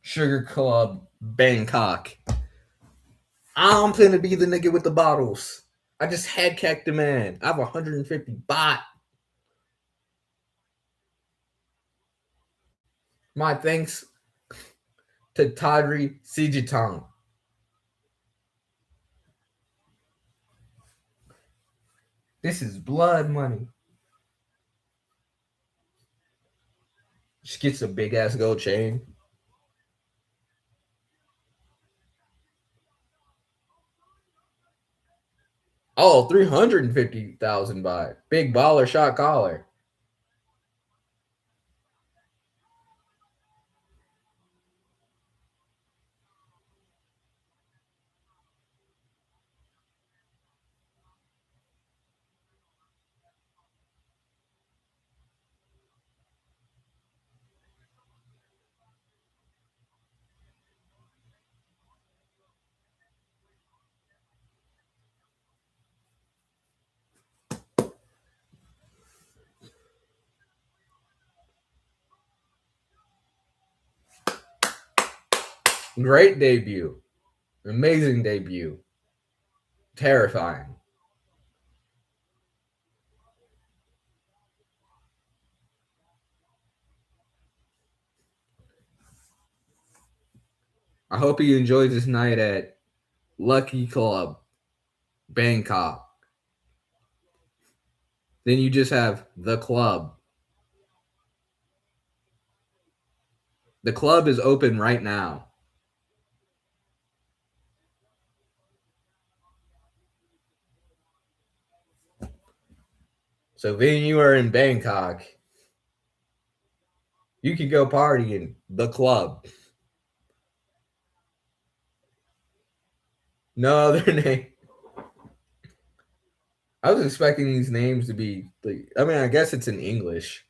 Sugar Club Bangkok. I'm finna be the nigga with the bottles. I just head cacked the man. I have 150 baht. My thanks to Tadri Sijitong. This is blood money. She gets a big ass gold chain. Oh, 350,000 baht. Big baller shot caller. Great debut. Amazing debut. Terrifying. I hope he enjoys his night at Lucky Club, Bangkok. Then you just have the club. The club is open right now. So then you are in Bangkok. You can go party in the club. No other name. I was expecting these names to be like, I mean, I guess it's in English.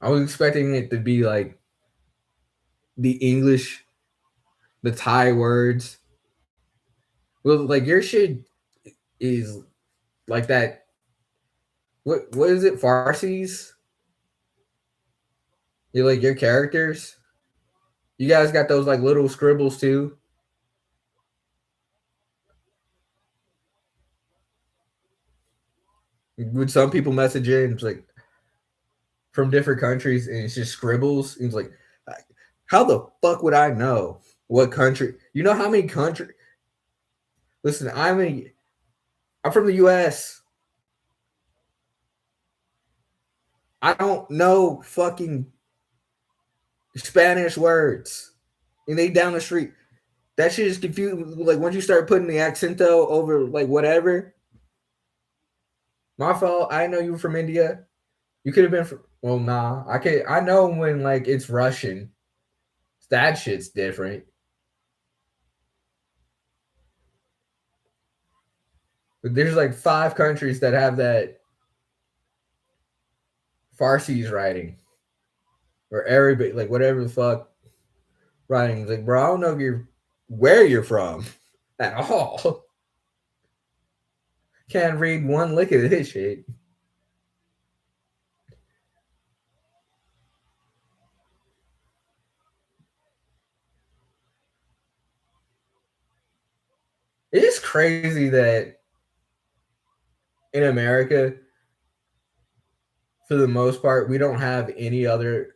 I was expecting it to be like the English, the Thai words. Well, like your shit is like that. What is it? Farsi's? You like your characters? You guys got those like little scribbles too? Would some people message in it's like from different countries and it's just scribbles? And it's like, how the fuck would I know what country? You know how many countries? Listen, I'm from the U.S. I don't know fucking Spanish words, and they down the street. That shit is confusing. Like once you start putting the accento over like whatever. My fault. I know you were from India. You could have been from. Well, nah. I know when like it's Russian. That shit's different. But there's like 5 countries that have that Farsi's writing, or Arabic, like whatever the fuck writing. Like, bro, I don't know if you're where you're from at all. Can't read one lick of this shit. It is crazy that in America, for the most part, we don't have any other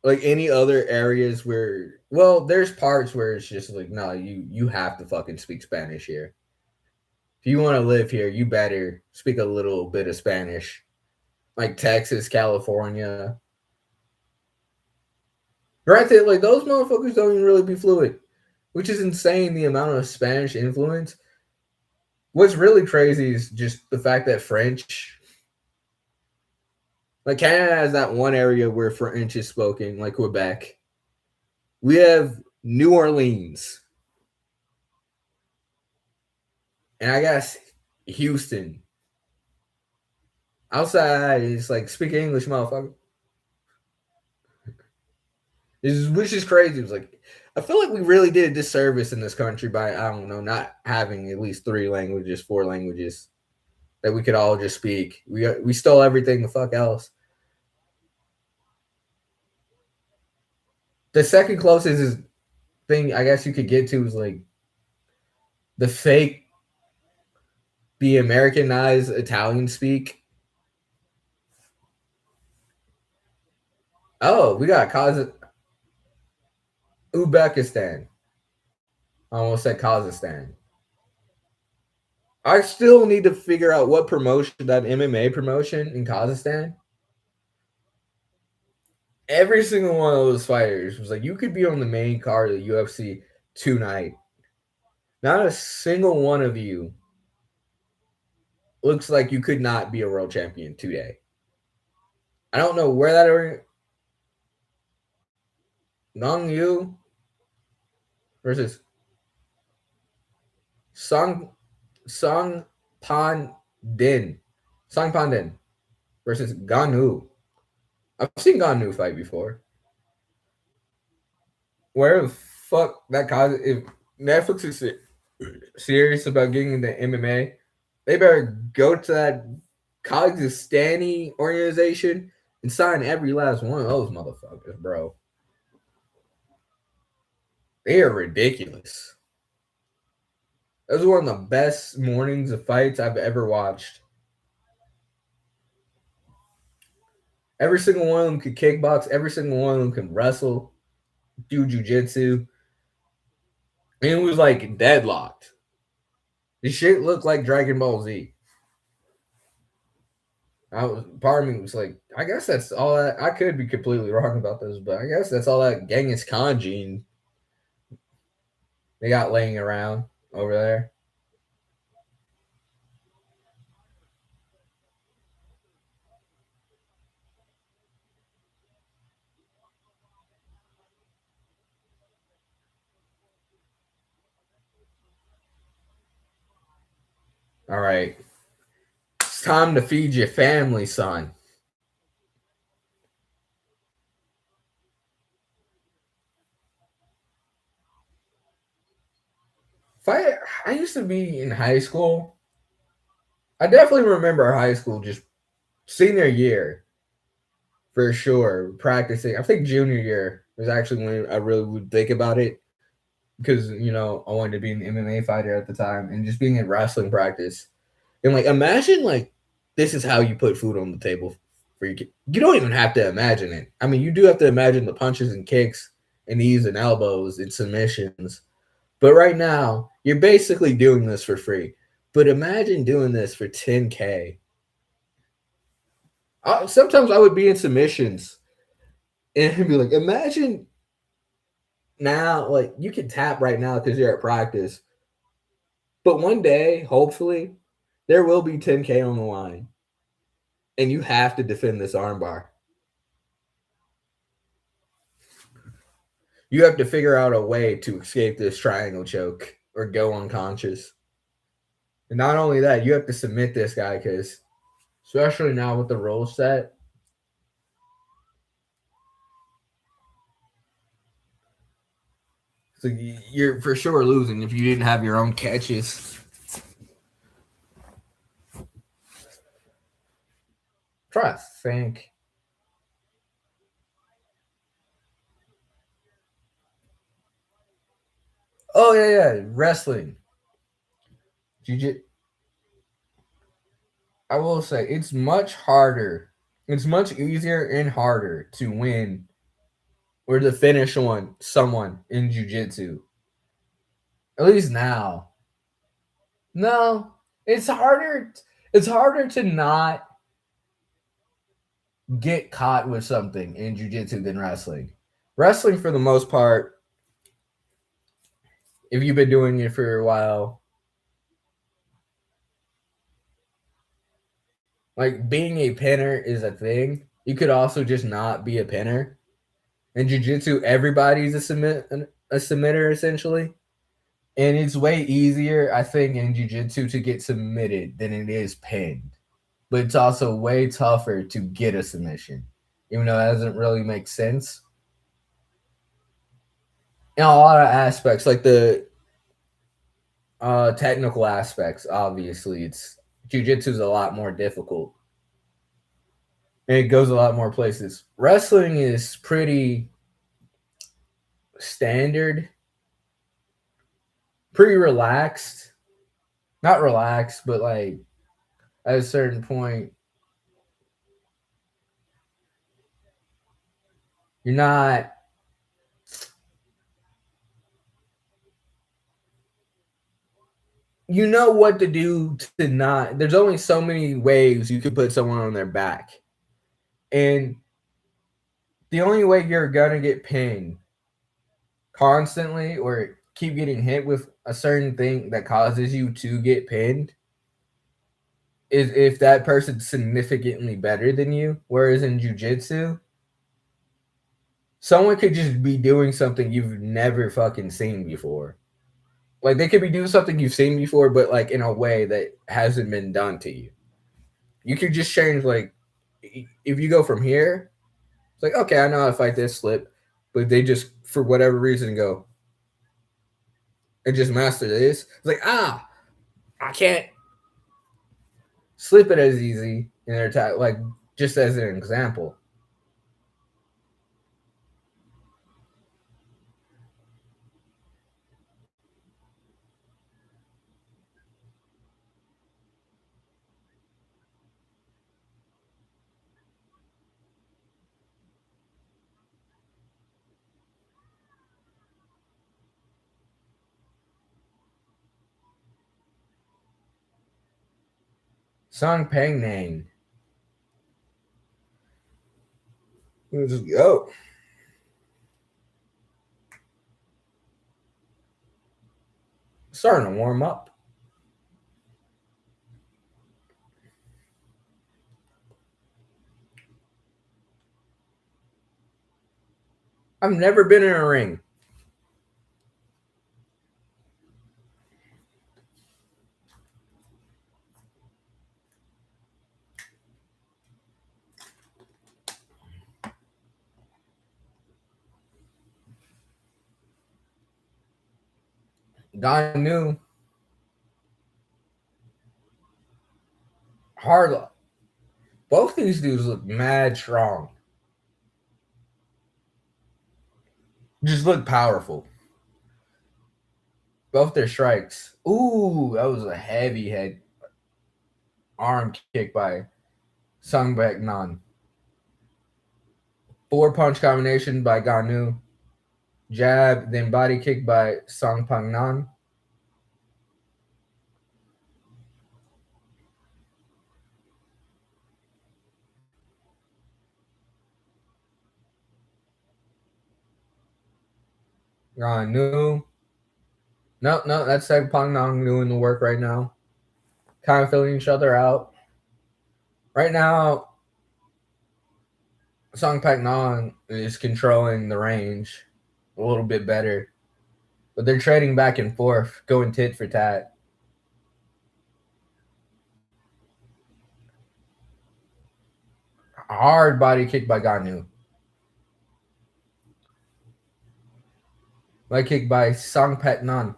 areas where well, there's parts where it's just like, no, you have to fucking speak Spanish here. If you want to live here, you better speak a little bit of Spanish. Like Texas, California. Granted, like those motherfuckers don't even really be fluent, which is insane the amount of Spanish influence. What's really crazy is just the fact that French, like Canada has that one area where French is spoken, like Quebec. We have New Orleans. And I guess Houston. Outside, it's like speak English, motherfucker. which is crazy. It was like, I feel like we really did a disservice in this country by, I don't know, not having at least 3 languages, 4 languages that we could all just speak. We stole everything the fuck else. The second closest is thing I guess you could get to is like the fake, the Americanized Italian speak. Oh, we got Uzbekistan. I almost said Kazakhstan. I still need to figure out what promotion, that MMA promotion in Kazakhstan. Every single one of those fighters was like, you could be on the main card of the UFC tonight. Not a single one of you looks like you could not be a world champion today. I don't know where that Nong Yu versus Song Pan Din versus Ganu. I've seen Ganu fight before. Where the fuck that cause? If Netflix is serious about getting into MMA, they better go to that Kazakhstani organization and sign every last one of those motherfuckers, bro. They are ridiculous. That was one of the best mornings of fights I've ever watched. Every single one of them could kickbox. Every single one of them could wrestle, do jujitsu. And it was like deadlocked. This shit looked like Dragon Ball Z. Part of me was like, I guess that's all that. I could be completely wrong about this, but I guess that's all that Genghis Khan gene they got laying around over there. All right. It's time to feed your family, son. I used to be in high school. I definitely remember high school, just senior year for sure, practicing. I think junior year was actually when I really would think about it because, I wanted to be an MMA fighter at the time and just being in wrestling practice. And like, imagine like this is how you put food on the table for your kid. You don't even have to imagine it. I mean, you do have to imagine the punches and kicks and knees and elbows and submissions. But right now, you're basically doing this for free. But imagine doing this for 10K. Sometimes I would be in submissions and be like, imagine now, like you can tap right now because you're at practice. But one day, hopefully, there will be 10K on the line. And you have to defend this armbar. You have to figure out a way to escape this triangle choke or go unconscious. And not only that, you have to submit this guy because, especially now with the rule set, so you're for sure losing if you didn't have your own catches. Try to think. Oh yeah, wrestling. Jiu-jitsu. I will say it's much harder. It's much easier and harder to win or to finish on someone in jiu-jitsu. At least now. No, it's harder. It's harder to not get caught with something in jiu-jitsu than wrestling. Wrestling, for the most part, if you've been doing it for a while, like being a pinner is a thing. You could also just not be a pinner. In jiu-jitsu, everybody's a submitter essentially. And it's way easier, I think, in jiu-jitsu to get submitted than it is pinned. But it's also way tougher to get a submission, even though that doesn't really make sense. in a lot of aspects, like the technical aspects. Obviously, it's jujitsu is a lot more difficult, and it goes a lot more places. Wrestling is pretty standard, pretty relaxed. Not relaxed, but like at a certain point, you're not. You know what to do to not. There's only so many ways you can put someone on their back, and the only way you're gonna get pinned constantly or keep getting hit with a certain thing that causes you to get pinned is if that person's significantly better than you. Whereas in jujitsu, someone could just be doing something you've never fucking seen before. Like they could be doing something you've seen before, but like in a way that hasn't been done to you. You could just change like if you go from here, it's like okay, I know how to fight this slip, but they just for whatever reason go and just master this. It's like I can't slip it as easy in their attack. Like just as an example, Song Peng Nang. Let's go. Starting to warm up. I've never been in a ring. Ganu, Harlow. Both these dudes look mad strong. Just look powerful. Both their strikes. Ooh, that was a heavy head arm kick by Sung Baek Nan. 4 punch combination by Ganu. Jab, then body kick by Song Pang Nan. Ganu. No, that's Seg Pang Nan doing the work right now. Kind of filling each other out. Right now, Song Pak Nan is controlling the range a little bit better. But they're trading back and forth, going tit for tat. Hard body kick by Ganu. Leg kick by Song Pet Nan.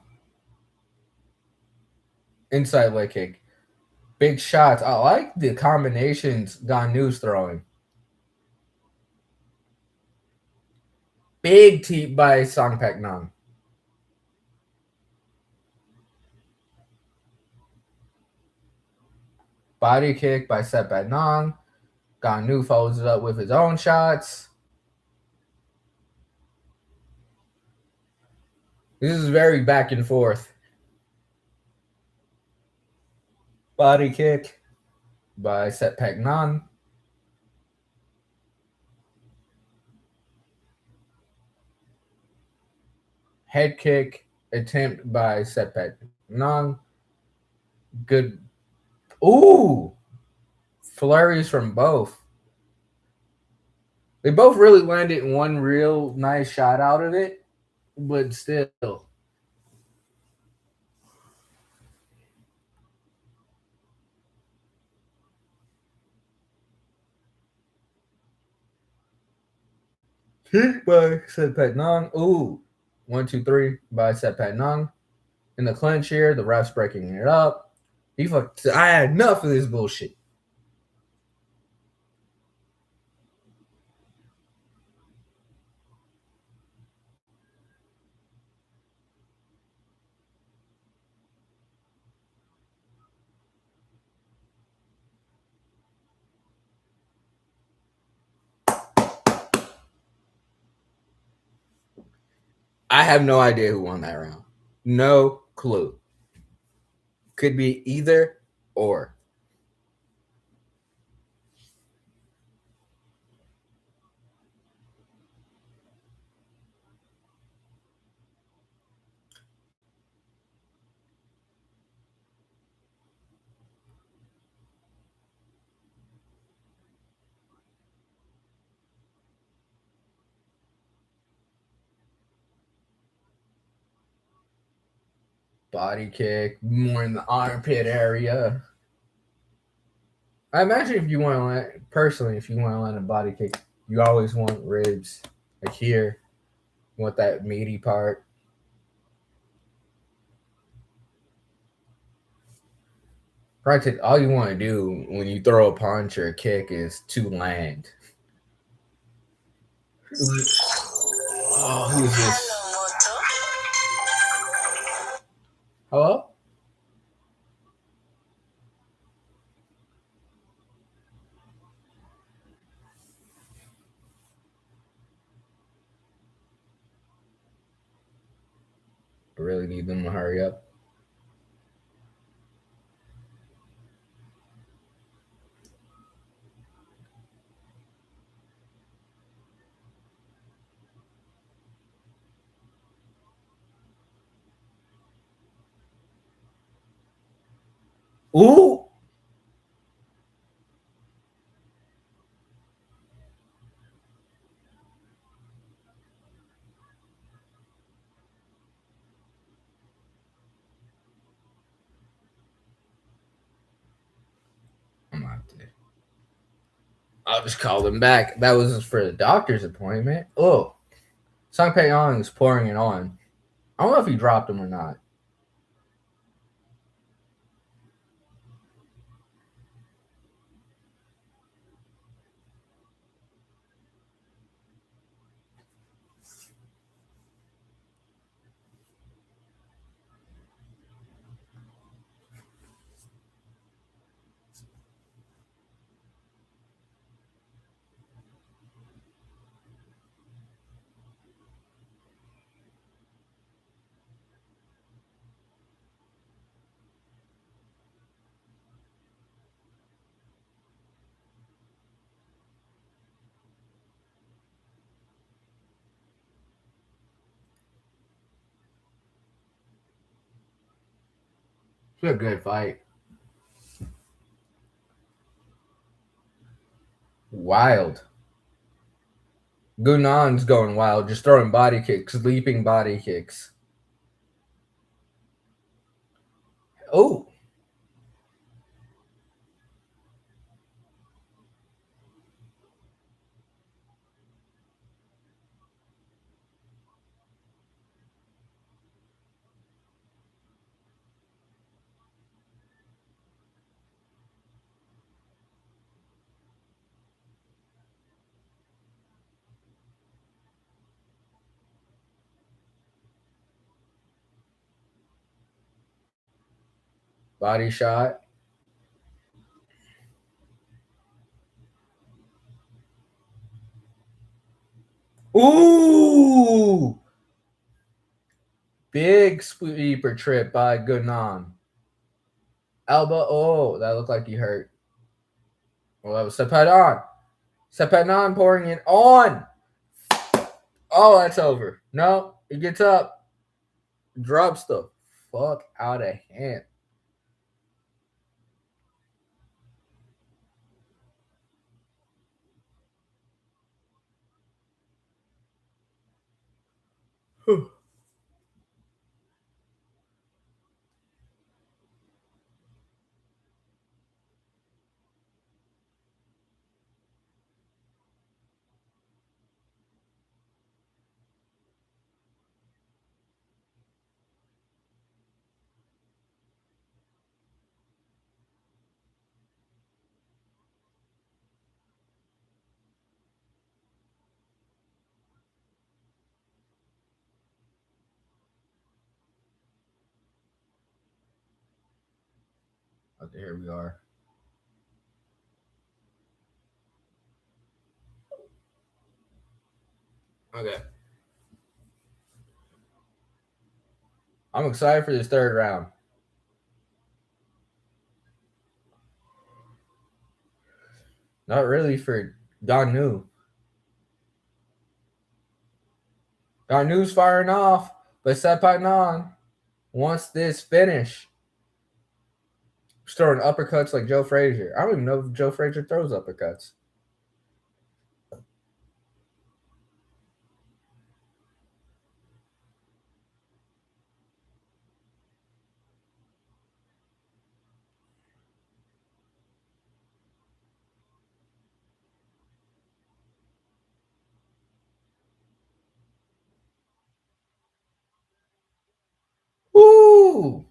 Inside leg kick. Big shots. I like the combinations Ganu's throwing. Big teep by Song Pek Nan. Body kick by Sep Pat Nong. Ganu follows it up with his own shots. This is very back and forth. Body kick by Sep Pek Nan. Head kick attempt by Sep Pek Nan. Good. Ooh. Flurries from both. They both really landed one real nice shot out of it, but still. Hit by Sep Pek Nan. Ooh. 1, 2, 3 by Sepat Nang. In the clinch here, the ref's breaking it up. He fucked. I had enough of this bullshit. I have no idea who won that round. No clue. Could be either or. Body kick, more in the armpit area. I imagine if you want to land, personally, if you want to land a body kick, you always want ribs. Like here, you want that meaty part. Granted, all you want to do when you throw a punch or a kick is to land. Oh, who's this? Hello? I really need them to hurry up. Ooh! I'm out there. I'll just call them back. That was for the doctor's appointment. Oh, Song Pei Yong is pouring it on. I don't know if he dropped him or not. It's a good fight. Wild. Gunan's going wild, just throwing body kicks, leaping body kicks. Oh, body shot. Ooh, big sweeper trip by Gunan. Elbow. Oh, that looked like he hurt. Well, that was Sepadan. Sepadan pouring it on. Oh, that's over. No, he gets up, drops the fuck out of hand. Okay, here we are. Okay. I'm excited for this third round. Not really for Ganu. Ganu's firing off, but Sepagnon wants this finish. He's throwing uppercuts like Joe Frazier. I don't even know if Joe Frazier throws uppercuts. Ooh!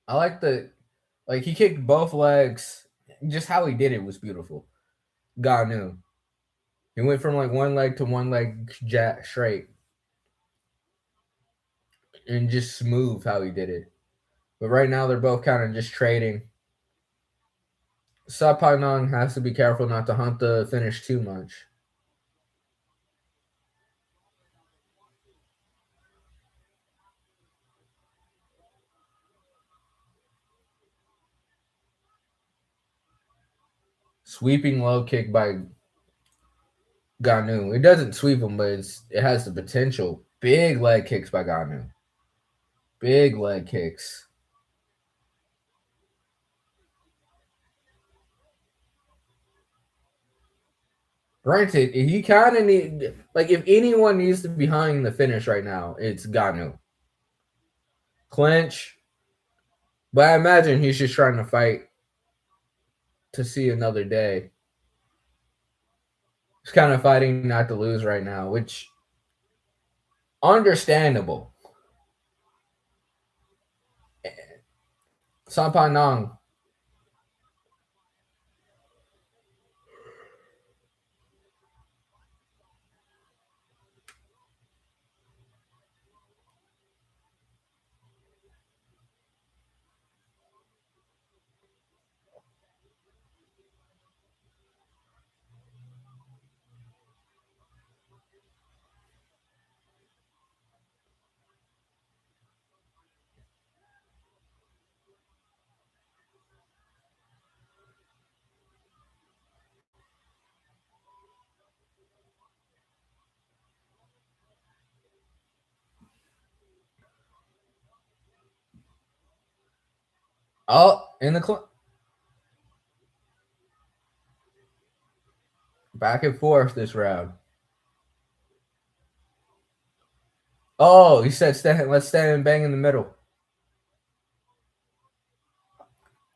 I like he kicked both legs. Just how he did it was beautiful. Ganu. He went from like one leg to one leg jack straight. And just smooth how he did it. But right now they're both kind of just trading. Sapainon has to be careful not to hunt the finish too much. Sweeping low kick by Ganu. It doesn't sweep him, but it has the potential. Big leg kicks by Ganu. Big leg kicks. Granted, he kind of need like if anyone needs to be behind the finish right now, it's Ganu. Clinch, but I imagine he's just trying to fight to see another day. He's kind of fighting not to lose right now, which understandable. Sampanang. Oh, in the back and forth this round. Oh, he said, let's stand and bang in the middle.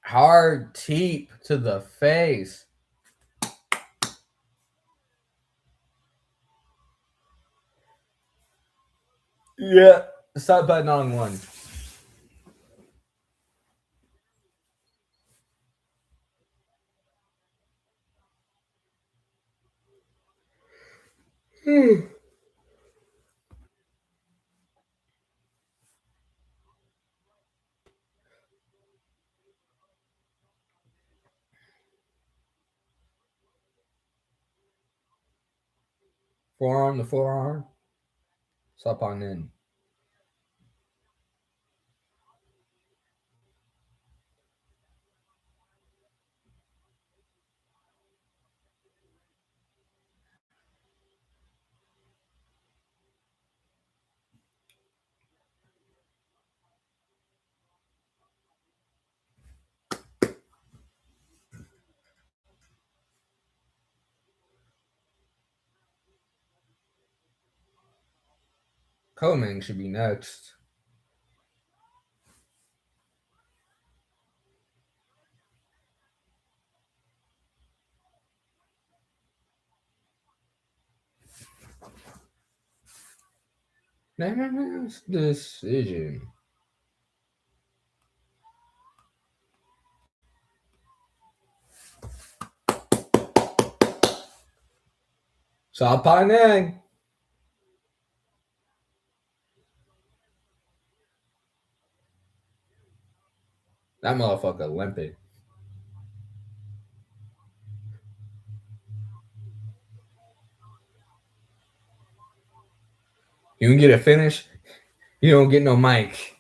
Hard teep to the face. Yeah. Stop betting on one. Forearm to forearm. Stop on in. Koming should be next. Next decision. Sapaneng. That motherfucker limping. You can get a finish. You don't get no mic.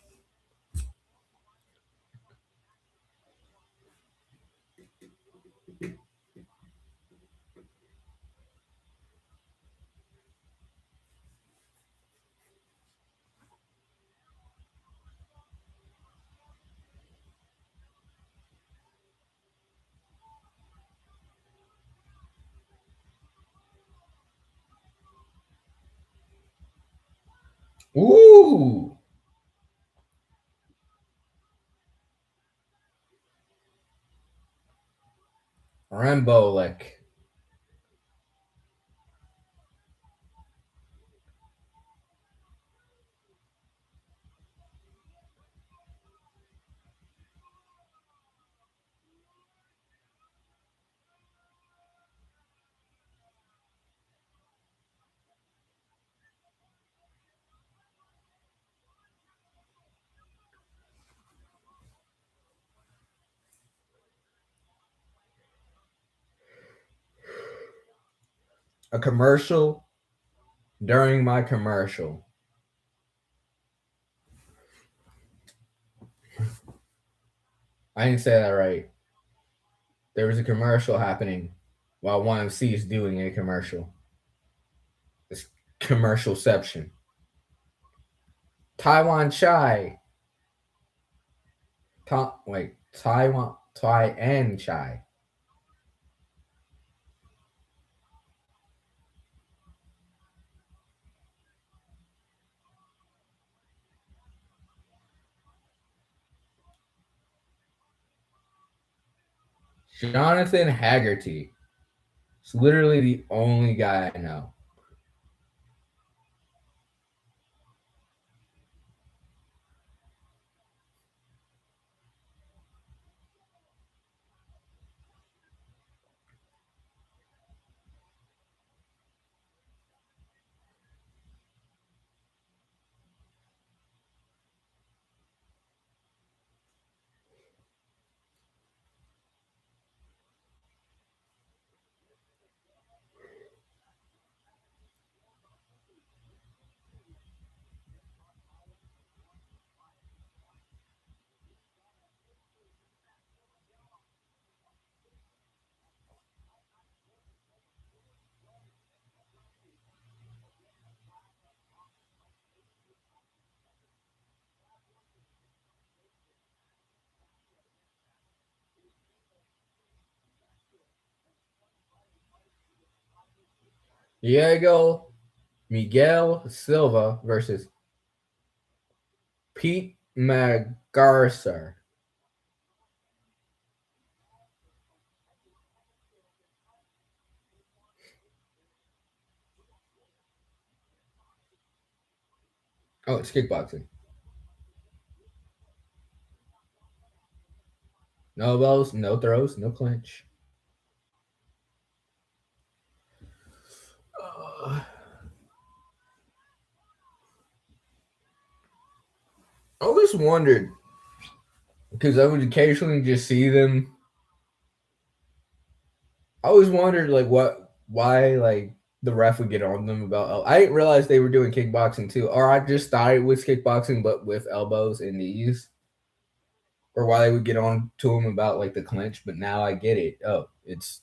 Ooh. Rambo like. A commercial during my commercial. I didn't say that right. There was a commercial happening while YMC is doing a commercial. It's commercialception. Taiwan chai. Taiwan chai. Jonathan Haggerty. It's literally the only guy I know. Diego Miguel Silva versus Pete McGarcer. Oh, it's kickboxing. No elbows, no throws, no clinch. I always wondered because I would occasionally just see them. I always wondered why the ref would get on them about. I didn't realize they were doing kickboxing too, or I just thought it was kickboxing but with elbows and knees, or why they would get on to them about like the clinch. But now I get it. Oh, it's.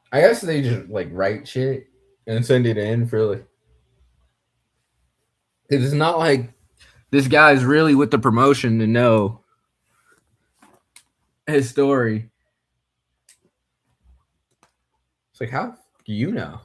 I guess they just like write shit and send it in for like. It's not like this guy's really with the promotion to know his story. It's like, how do you know?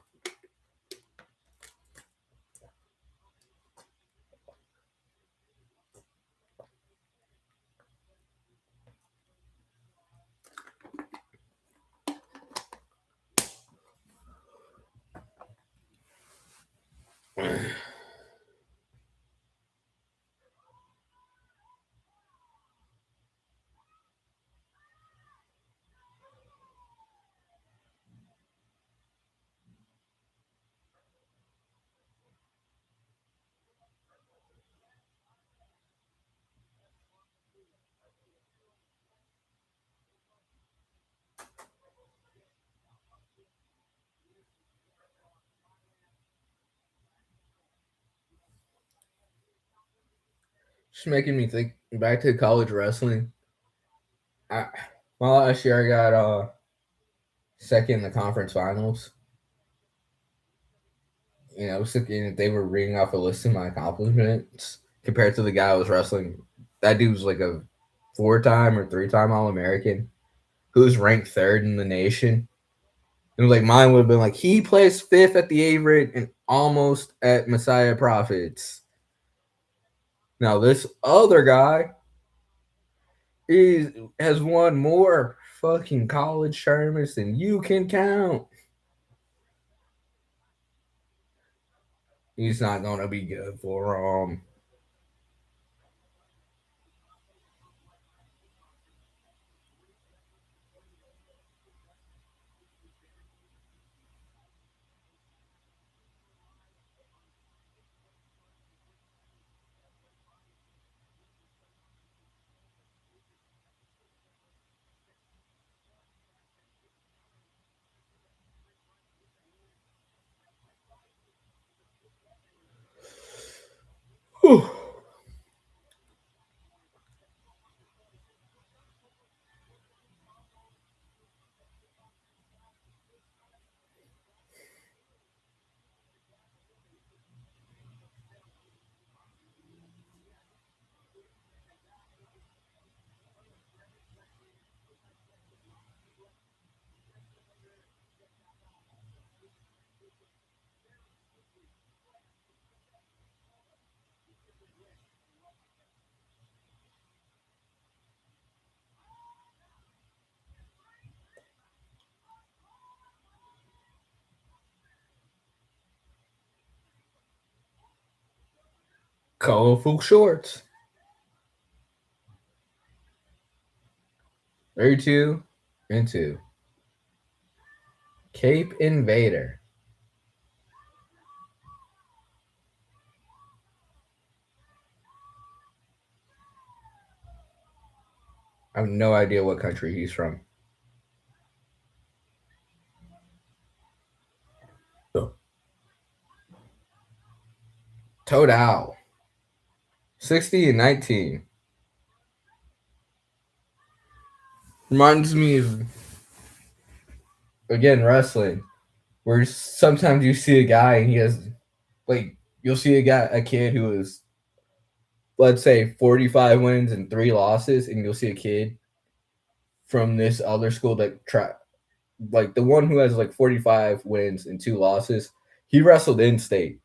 Just making me think back to college wrestling. I, my last year, I got second in the conference finals. I was thinking if they were reading off a list of my accomplishments compared to the guy I was wrestling, that dude was like a 4-time or 3-time All American who was ranked third in the nation. And like mine would have been like he placed fifth at the Averett and almost at Messiah Profits. Now this other guy has won more fucking college tournaments than you can count. He's not gonna be good for him. Colorful shorts. 32 and 2. Cape Invader. I have no idea what country he's from. Toad Owl. 60 and 19. Reminds me of, again, wrestling, where sometimes you see a guy and he has, like, you'll see a kid who is, let's say, 45 wins and 3 losses, and you'll see a kid from this other school that like the one who has like 45 wins and 2 losses. He wrestled in state.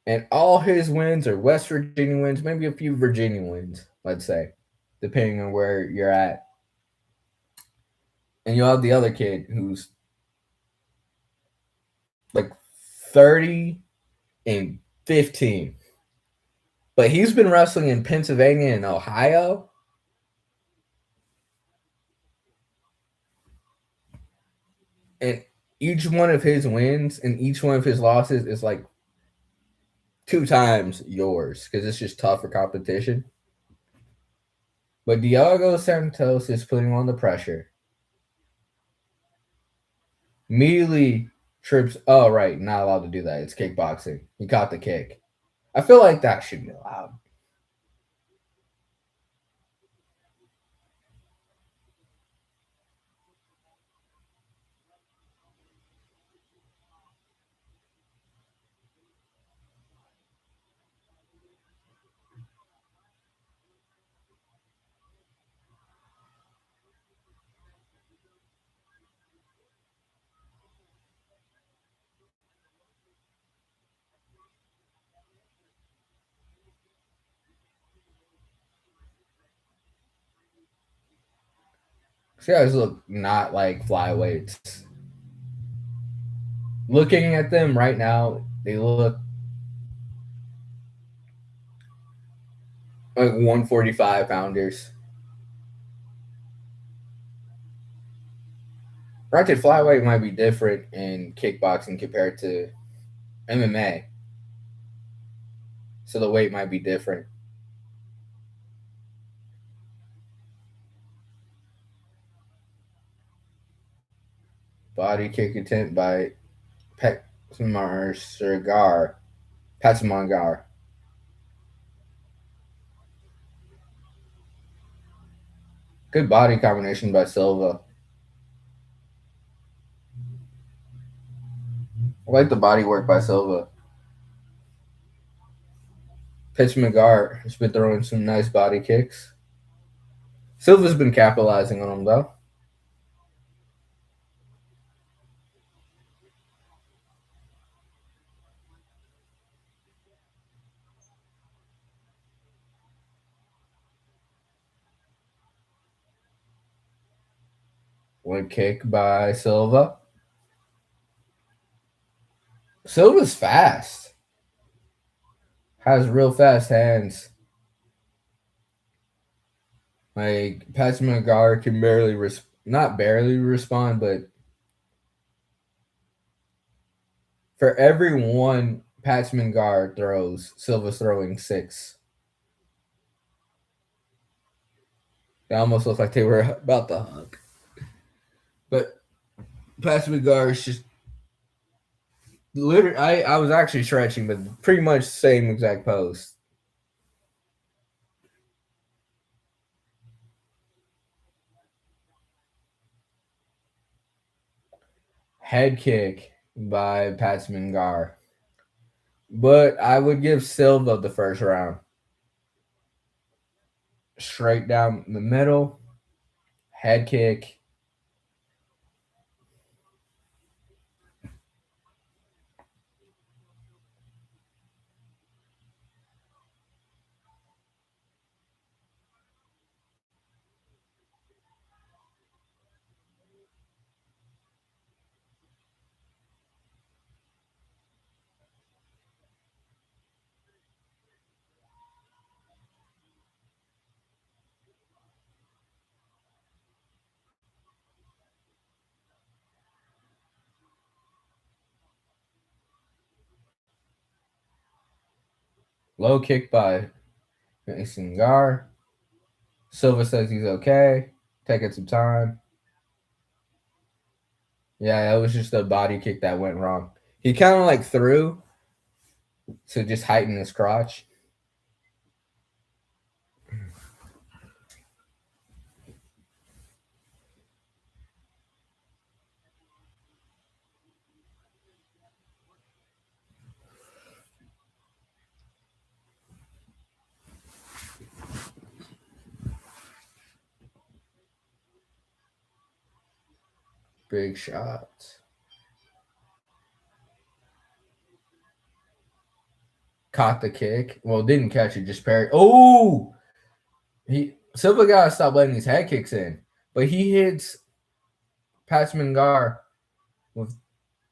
And all his wins are West Virginia wins, maybe a few Virginia wins, let's say, depending on where you're at. And you'll have the other kid who's like 30 and 15. But he's been wrestling in Pennsylvania and Ohio. And each one of his wins and each one of his losses is like 2 times yours because it's just tougher competition. But Diogo Santos is putting on the pressure. Immediately trips. Oh, right. Not allowed to do that. It's kickboxing. He caught the kick. I feel like that should be allowed. These guys look not like flyweights. Looking at them right now, they look like 145 pounders. Granted, flyweight might be different in kickboxing compared to MMA. So the weight might be different. Body kick attempt by Petsmar Sergar. Patsmangar. Good body combination by Silva. I like the body work by Silva. Pitch McGart has been throwing some nice body kicks. Silva's been capitalizing on them, though. One kick by Silva. Silva's fast. Has real fast hands. Like, Pat McGar can not barely respond, but for every one Pat McGar throws, Silva's throwing 6. They almost look like they were about to hug. But Pat McGar is just literally, I was actually stretching, but pretty much same exact pose. Head kick by Pat Mingar. But I would give Silva the first round. Straight down the middle. Head kick. Low kick by Mason Gar. Silva says he's okay. Taking some time. Yeah, it was just a body kick that went wrong. He kind of like threw to just heighten his crotch. Big shots. Caught the kick. Well, didn't catch it, just parried. Oh! Silva gotta stop letting these head kicks in. But he hits Pat Mingar with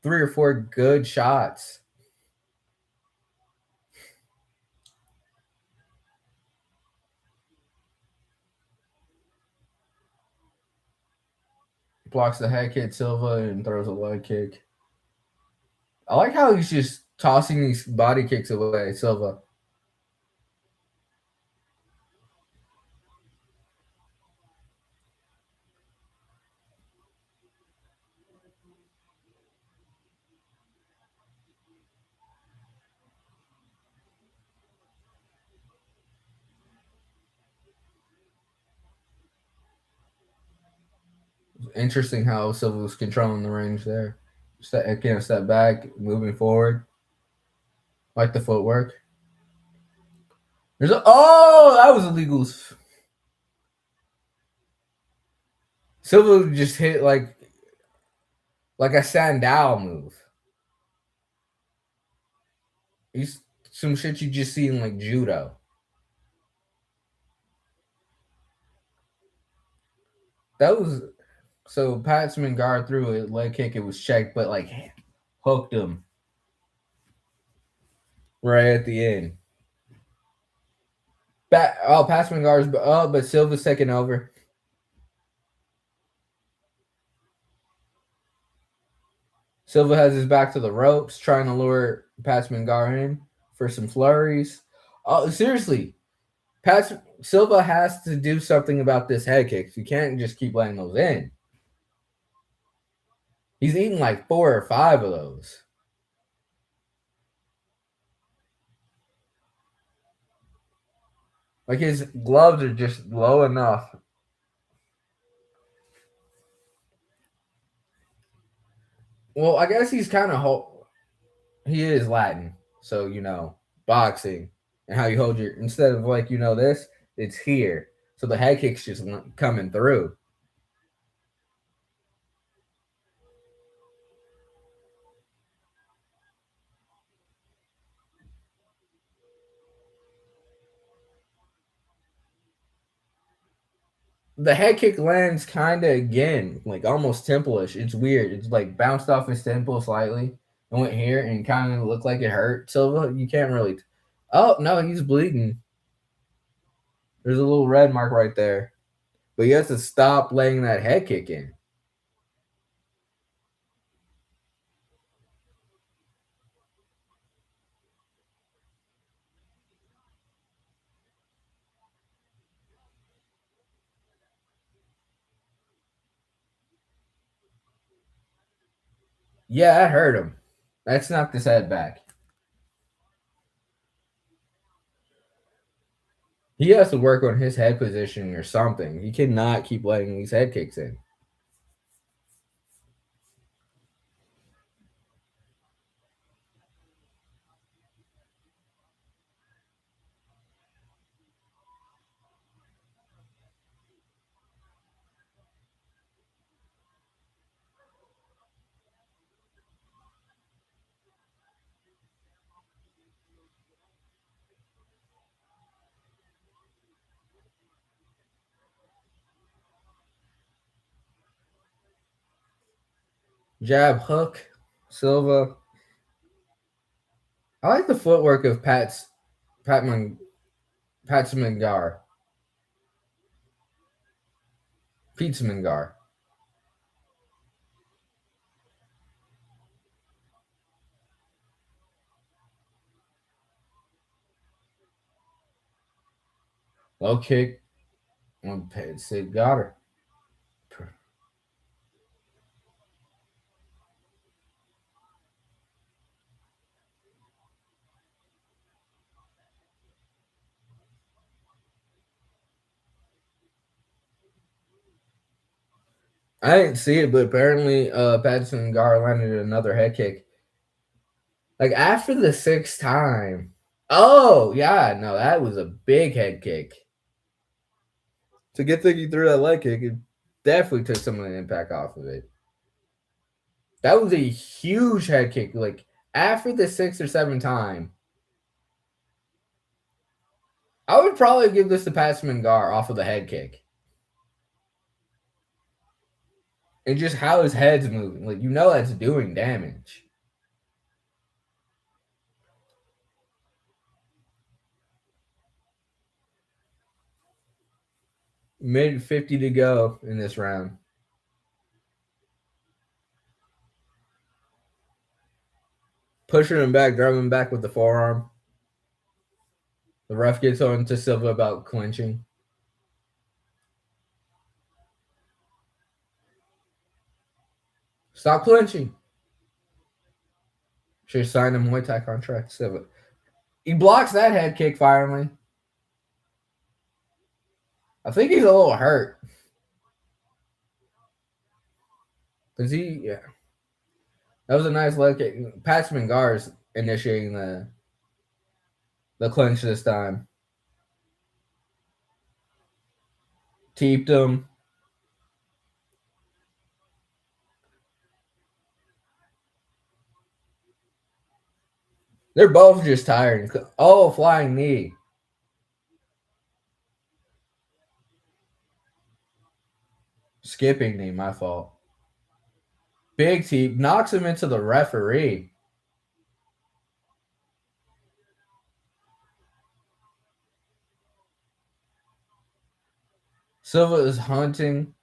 3 or 4 good shots. Blocks the head kick, Silva, and throws a leg kick. I like how he's just tossing these body kicks away, Silva. Interesting how Silva was controlling the range there. Step back, moving forward. Like the footwork. That was illegal. Silva just hit like a Sandow move. He's some shit you just see in like judo. That was so Pat Mingar threw a leg kick. It was checked, but like hooked him right at the end. Pat Mingar's but Silva's taking over. Silva has his back to the ropes, trying to lure Pat Mingar in for some flurries. Oh, seriously, Silva has to do something about this head kicks. You can't just keep letting those in. He's eating like 4 or 5 of those. Like his gloves are just low enough. Well, I guess he's kind of he is Latin, so boxing and how you hold your instead of like this, it's here, so the head kick's just coming through. The head kick lands kind of again, like almost temple-ish. It's weird. It's like bounced off his temple slightly and went here and kind of looked like it hurt. So you can't really. Oh no, he's bleeding. There's a little red mark right there, but he has to stop letting that head kick in. Yeah, that hurt him. That's knocked his head back. He has to work on his head positioning or something. He cannot keep letting these head kicks in. Jab, hook, Silva. I like the footwork of Patman Patsmangar. Pizzamangar. Low kick. Sid got her. I didn't see it, but apparently Patson Gar landed another head kick. Like after the sixth time. Oh, yeah, no, that was a big head kick. To get thing he threw that leg kick, it definitely took some of the impact off of it. That was a huge head kick. Like after the sixth or seventh time, I would probably give this to Patson Gar off of the head kick. And just how his head's moving. Like, that's doing damage. Mid 50 to go in this round. Pushing him back, driving him back with the forearm. The ref gets on to Silva about clinching. Stop clinching. Should have signed a Muay Thai contract. Silva. He blocks that head kick finally. I think he's a little hurt. Because yeah. That was a nice leg kick. Patsman Gar's initiating the clinch this time. Teeped him. They're both just tired. Oh, flying knee. Skipping knee, my fault. Big teep knocks him into the referee. Silva is hunting.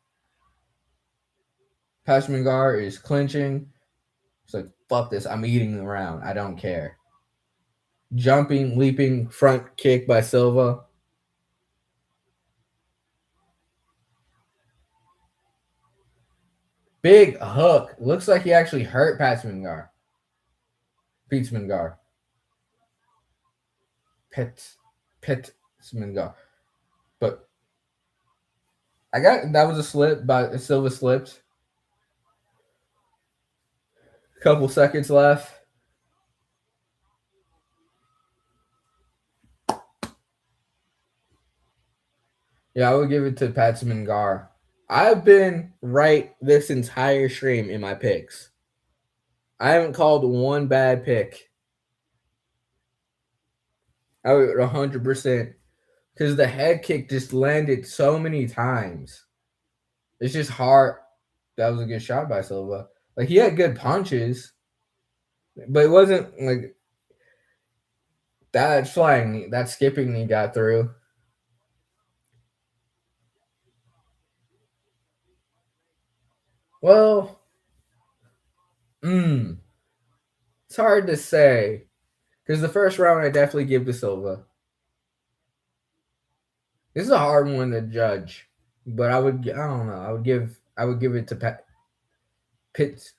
Pashmangar is clinching. It's like, fuck this. I'm eating the round. I don't care. Jumping, leaping, front kick by Silva. Big hook. Looks like he actually hurt Patsmangar. Pitsmangar. Pitsmangar. But that was a slip, but Silva slipped. Couple seconds left. Yeah, I would give it to Patsman Gar. I've been right this entire stream in my picks. I haven't called one bad pick. I would 100% because the head kick just landed so many times. It's just hard. That was a good shot by Silva. Like he had good punches, but it wasn't like that flying, that skipping he got through. Well, it's hard to say because the first round I definitely give to Silva. This is a hard one to judge, but I don't know. I would give it to Pitts.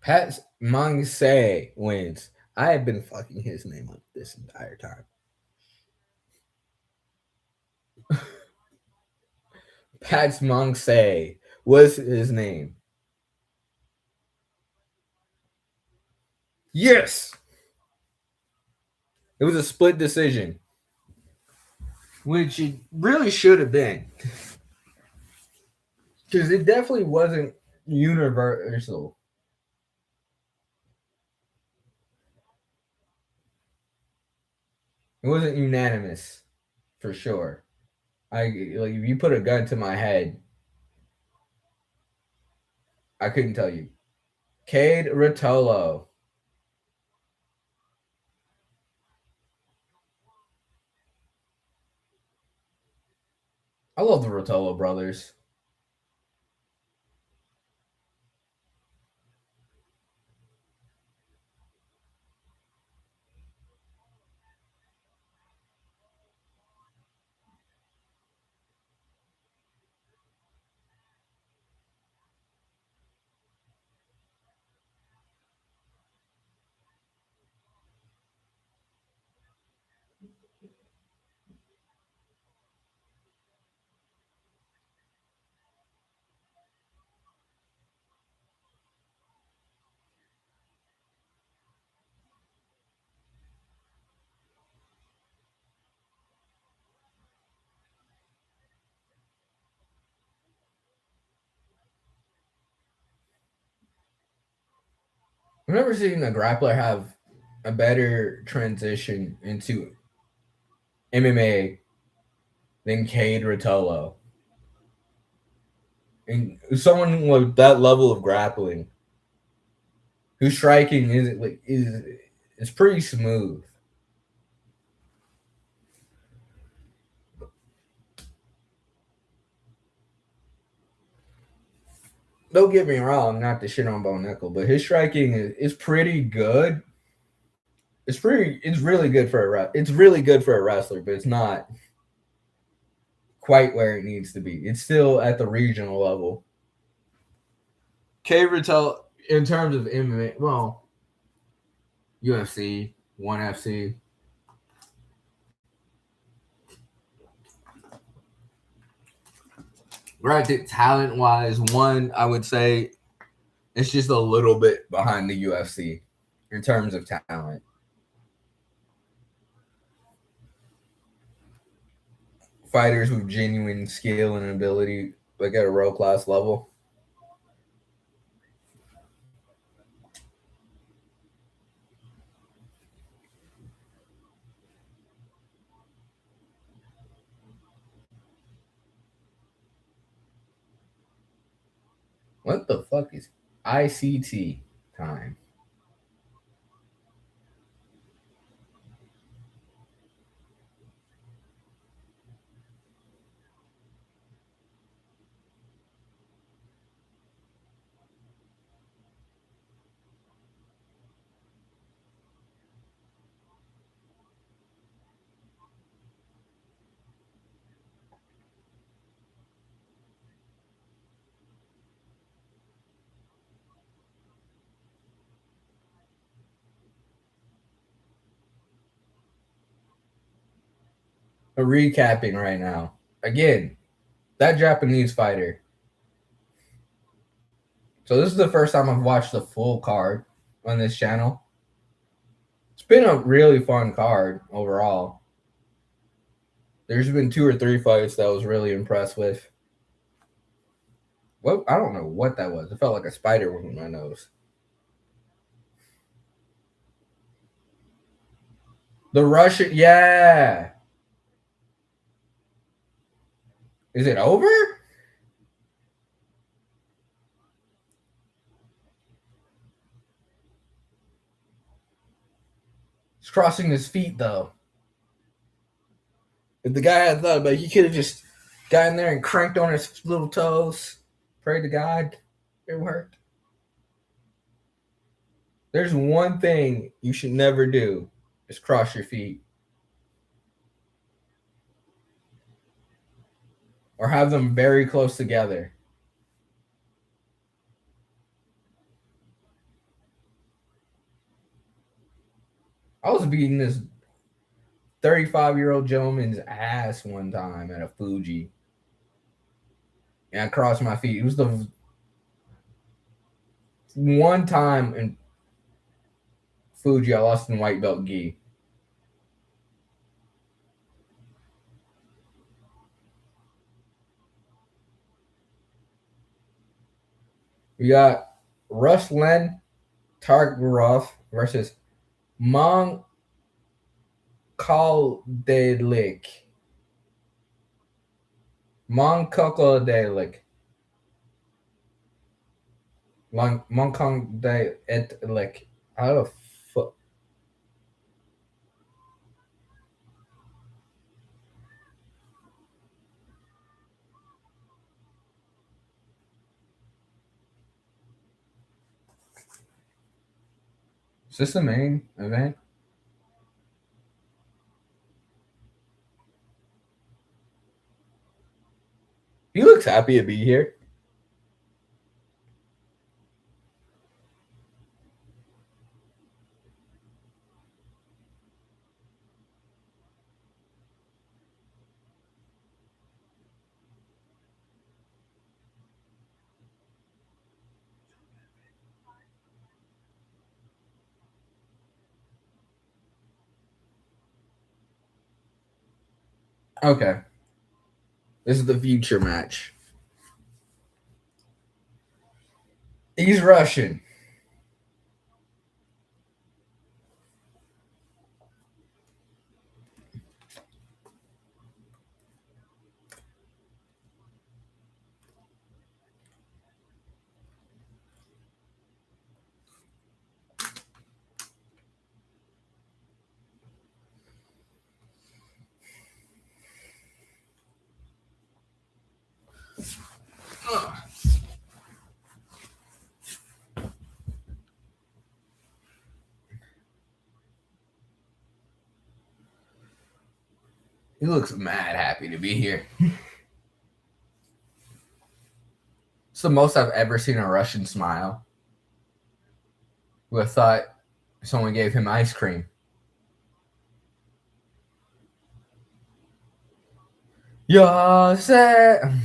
Pat Mongse wins. I have been fucking his name up this entire time. Pat Mongse was his name. Yes! It was a split decision, which it really should have been. Because it definitely wasn't universal. It wasn't unanimous, for sure. Like if you put a gun to my head, I couldn't tell you. Cade Rotolo. I love the Rotolo brothers. I've never seen a grappler have a better transition into MMA than Cade Rotolo. And someone with that level of grappling, whose striking is pretty smooth. Don't get me wrong, not to shit on Bo Nickel, but his striking is pretty good. It's really good for it's really good for a wrestler, but it's not quite where it needs to be. It's still at the regional level. K Rotolo in terms of MMA, well, UFC, ONE FC. Granted, talent wise, one I would say it's just a little bit behind the UFC in terms of talent. Fighters with genuine skill and ability, like at a world class level. What the fuck is ICT time? recapping right now. Again, that Japanese fighter. So this is the first time I've watched the full card on this channel. It's been a really fun card overall. There's been 2 or 3 fights that I was really impressed with. Well, I don't know what that was. It felt like a spider went in my nose. The Russian, yeah. Is it over? He's crossing his feet though. If the guy had thought about it, he could have just got in there and cranked on his little toes. Pray to God it worked. There's one thing you should never do is cross your feet. Or have them very close together. I was beating this 35-year-old gentleman's ass one time at a Fuji. And I crossed my feet. It was the one time in Fuji I lost in white belt gi. We got Ruslan Targarov versus Mong Kaldelik. Monkokodelik. Monkongdelik. How the fuck? Is this the main event? He looks happy to be here. Okay. This is the future match. He's Russian. He looks mad happy to be here. It's the most I've ever seen a Russian smile. Who have thought someone gave him ice cream. Yose.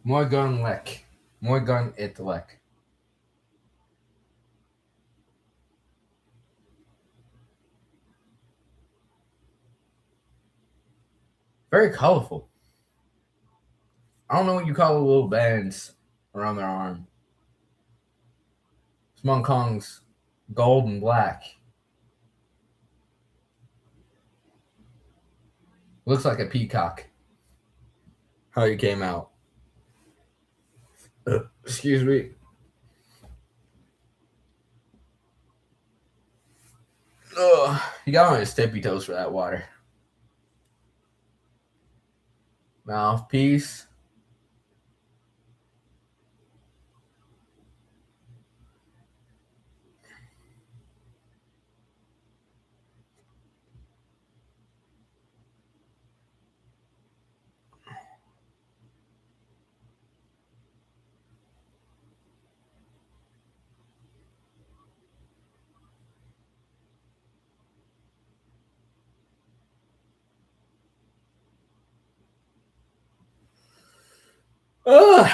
Morgan Lek. Morgan Itlek. Very colorful. I don't know what you call the little bands around their arm. It's Mong Kong's gold and black. Looks like a peacock. How he came out. Excuse me. He got on his tippy toes for that water. Mouthpiece. Ugh.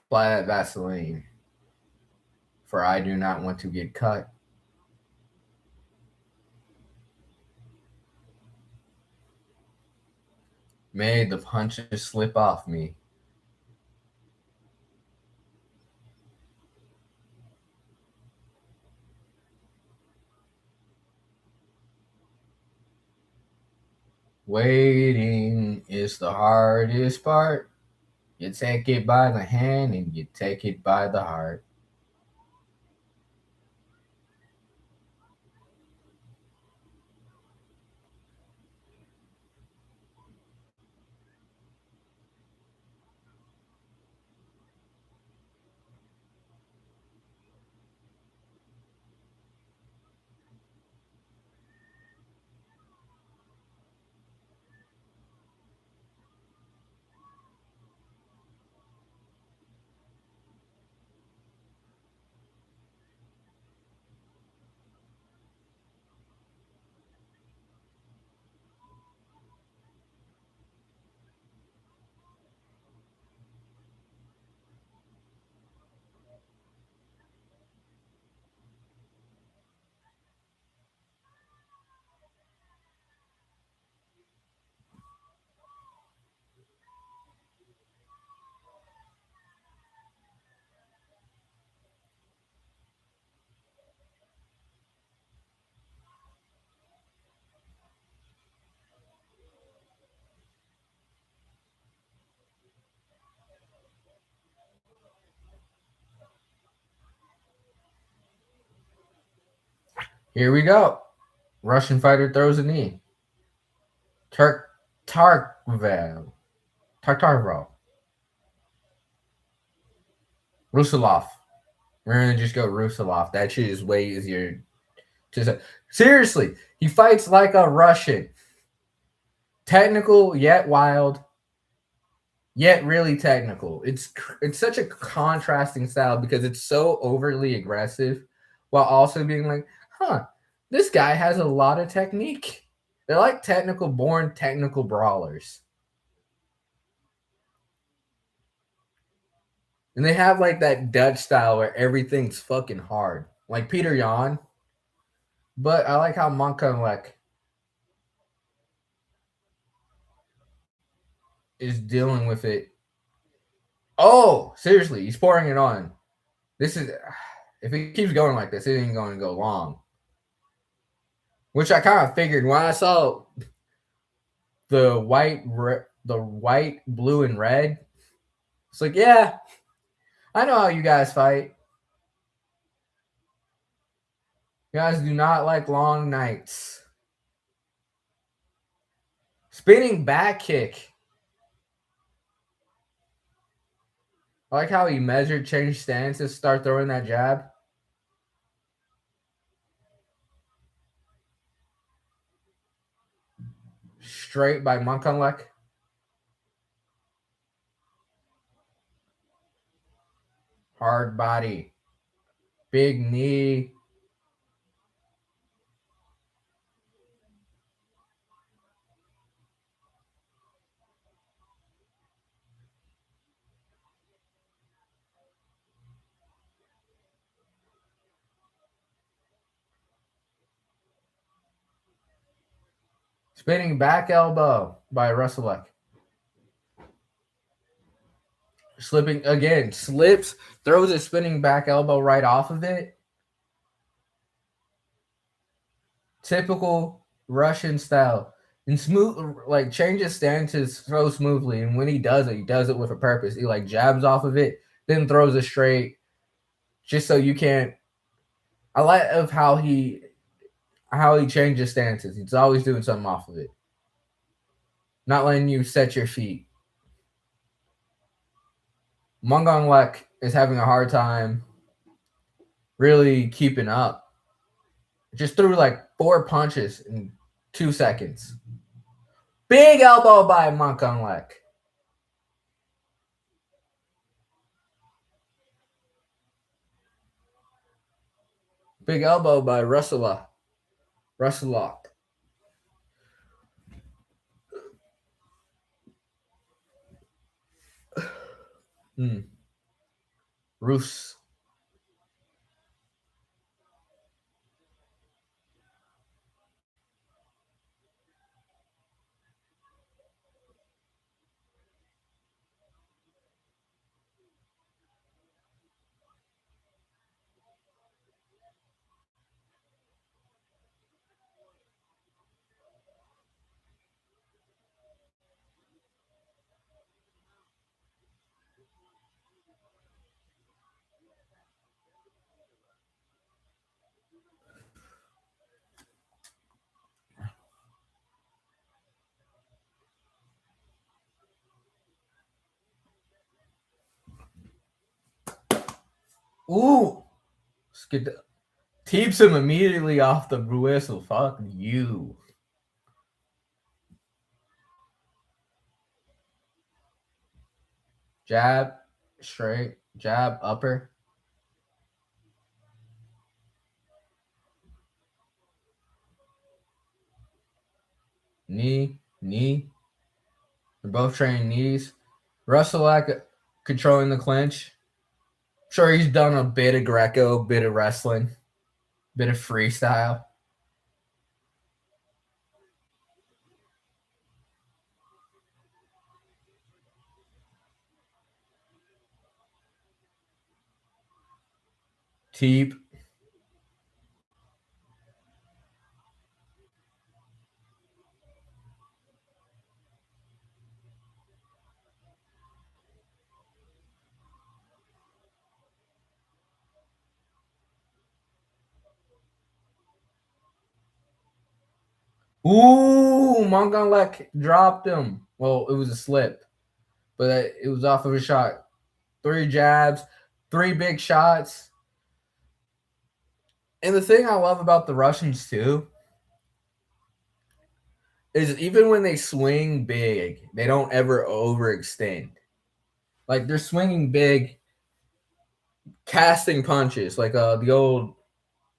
Apply that Vaseline, for I do not want to get cut. Made the punches slip off me. Waiting is the hardest part. You take it by the hand and you take it by the heart. Here we go. Russian fighter throws a knee. Tarkvarov. Rusilov. We're gonna just go Rusilov. That shit is way easier to say. Seriously, he fights like a Russian. Technical yet wild, yet really technical. It's such a contrasting style because it's so overly aggressive while also being like, huh, this guy has a lot of technique. They're like technical born technical brawlers. And they have like that Dutch style where everything's fucking hard. Like Peter Yan. But I like how Monkanlek is dealing with it. Oh, seriously, he's pouring it on. This is if it keeps going like this, it ain't going to go long. Which I kind of figured when I saw the white, blue, and red. It's like, yeah, I know how you guys fight. You guys do not like long nights. Spinning back kick. I like how he measured, changed stances, start throwing that jab. Straight by Monkanlek. Hard body. Big knee. Spinning back elbow by Rusilek. Slipping again, slips, throws a spinning back elbow right off of it. Typical Russian style. And smooth, like changes stances so smoothly. And when he does it with a purpose. He like jabs off of it, then throws it straight, just so you can't. I like of how he changes stances. He's always doing something off of it, not letting you set your feet. Mongonlek is having a hard time really keeping up. Just threw like 4 punches in 2 seconds. Big elbow by Mongonlek. Big elbow by Rusilov. Roos. Ooh. Let's get the, keeps him immediately off the whistle. Fuck you. Jab, straight, jab, upper. Knee, knee. They're both training knees. Russellak controlling the clinch. Sure, he's done a bit of Greco, bit of wrestling, bit of freestyle. Teep. Ooh, Mongonlek dropped him. Well, it was a slip, but it was off of a shot. 3 jabs, 3 big shots. And the thing I love about the Russians too is even when they swing big, they don't ever overextend. Like they're swinging big, casting punches, like the old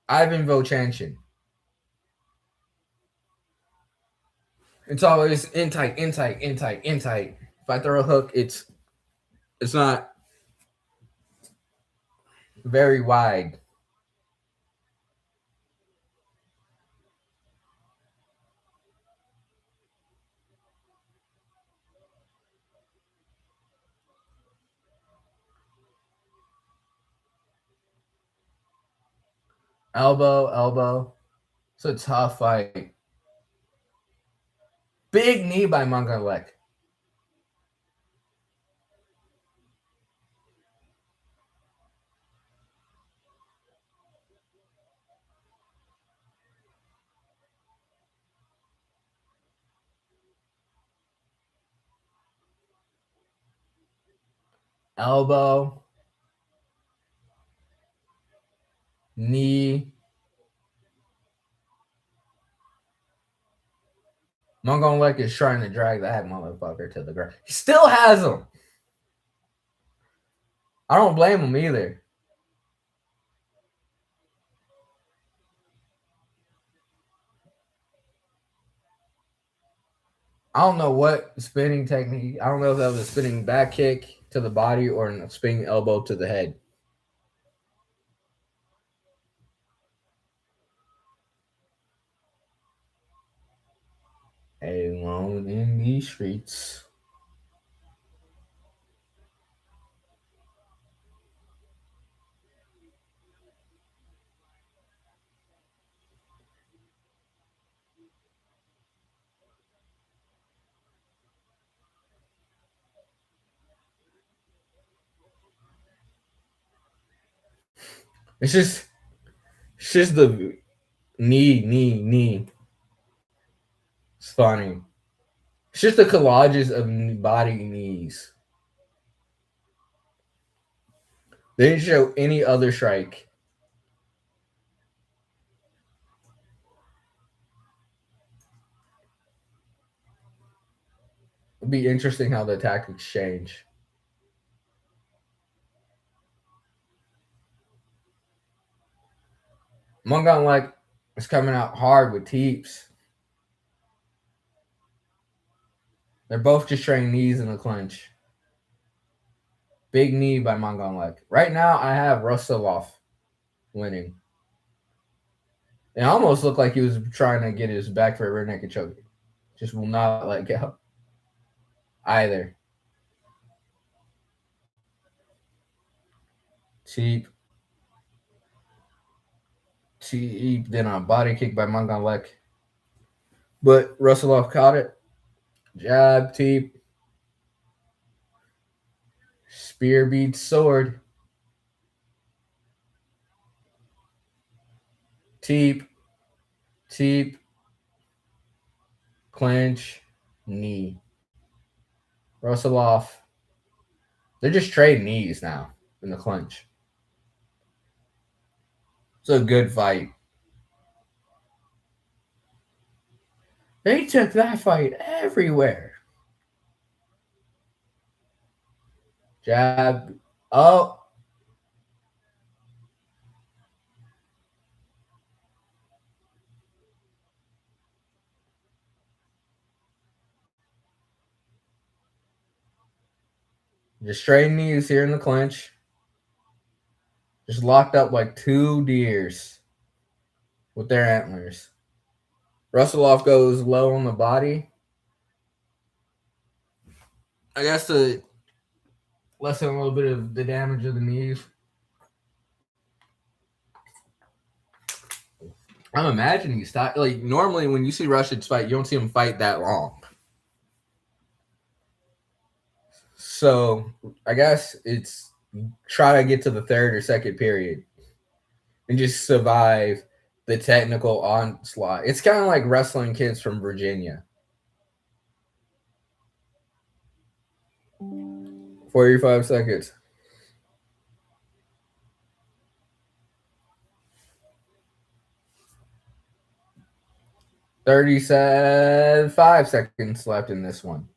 Ivan Vochanchin. It's always in tight, in tight, in tight, in tight. If I throw a hook, it's not very wide. Elbow, elbow. It's a tough fight. Big knee by Mongonlek. Elbow, knee. Mongonlek is trying to drag that motherfucker to the ground. He still has him. I don't blame him either. I don't know what spinning technique. I don't know if that was a spinning back kick to the body or a spinning elbow to the head. Alone in these streets. It's just the knee. It's funny. It's just the collages of body knees. They didn't show any other strike. It'd be interesting how the tactics change. Mongonlek is coming out hard with teeps. They're both just training knees in the clinch. Big knee by Mongonlek. Right now, I have Rusilov winning. It almost looked like he was trying to get his back for a rear naked choke. Just will not let go. Either. Cheap. Then a body kick by Mongonlek. But Rusilov caught it. Jab, teep. Spear beats sword. Teep. Clinch. Knee. Rusilov. They're just trading knees now in the clinch. It's a good fight. They took that fight everywhere. Jab. Oh. Just straight knees here in the clinch. Just locked up like two deers with their antlers. Rusilov goes low on the body. I guess to lessen a little bit of the damage of the knees. I'm imagining he's like normally when you see Russians fight, you don't see them fight that long. So I guess it's try to get to the third or second period and just survive the technical onslaught. It's kind of like wrestling kids from Virginia. 45 seconds. $35 seconds left in this one.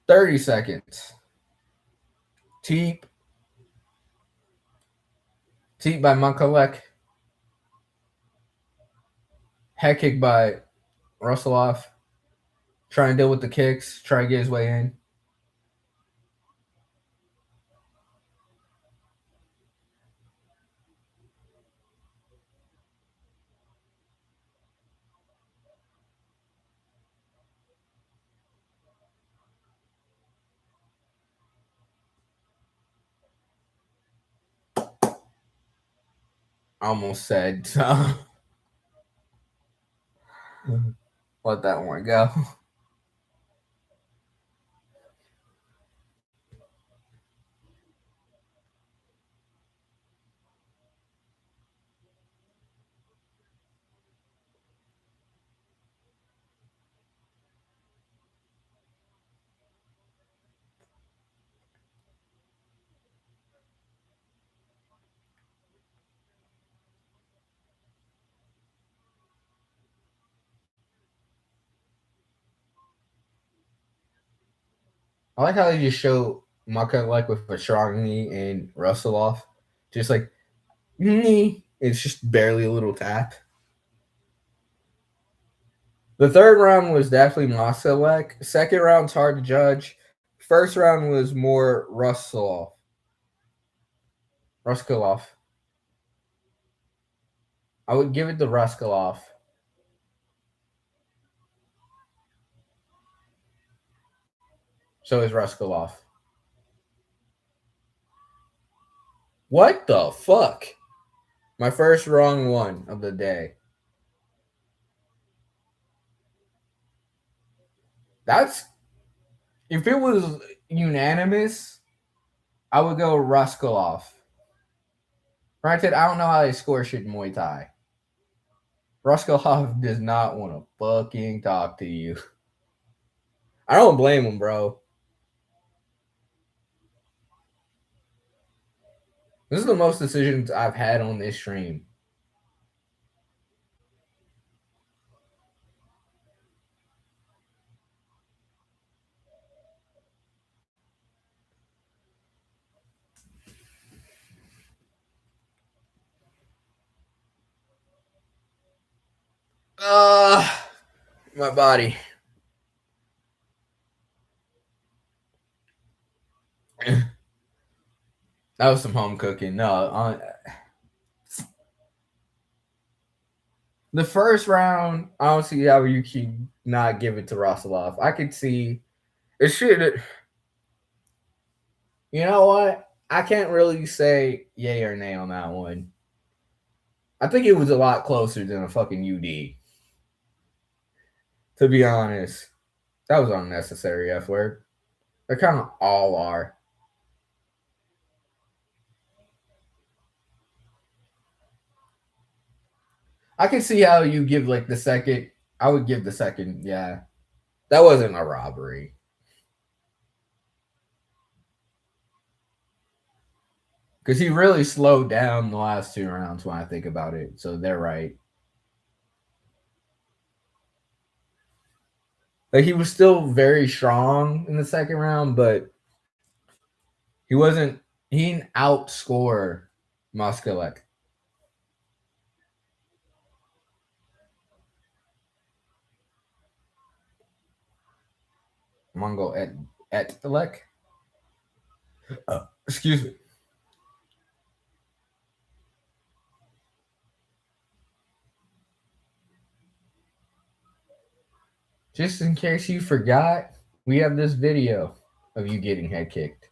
30 seconds. Teep. Teep by Mongonlek. Head kick by Rusilov. Try and deal with the kicks. Try and get his way in. Almost said so. Let that one go. I like how they just show Mongonlek with a strong knee and Rusilov. Just like knee. It's just barely a little tap. The third round was definitely Mongonlek. Second round's hard to judge. First round was more Rusilov. I would give it to Ruskalov. So is Ruskalov. What the fuck? My first wrong one of the day. That's if it was unanimous, I would go Ruskalov. Granted, I don't know how they score shit in Muay Thai. Ruskalov does not want to fucking talk to you. I don't blame him, bro. This is the most decisions I've had on this stream. My body. That was some home cooking. No, the first round, I don't see how you can not give it to Russell. I could see it should. You know what? I can't really say yay or nay on that one. I think it was a lot closer than a fucking UD. To be honest, that was unnecessary F word. They kind of all are. I can see how you give like the second. I would give the second. Yeah, that wasn't a robbery. Because he really slowed down the last 2 rounds when I think about it. So they're right. Like he was still very strong in the second round, but he wasn't. He didn't outscore Moskalek. Mongo at the Lek. Excuse me. Just in case you forgot, we have this video of you getting head kicked.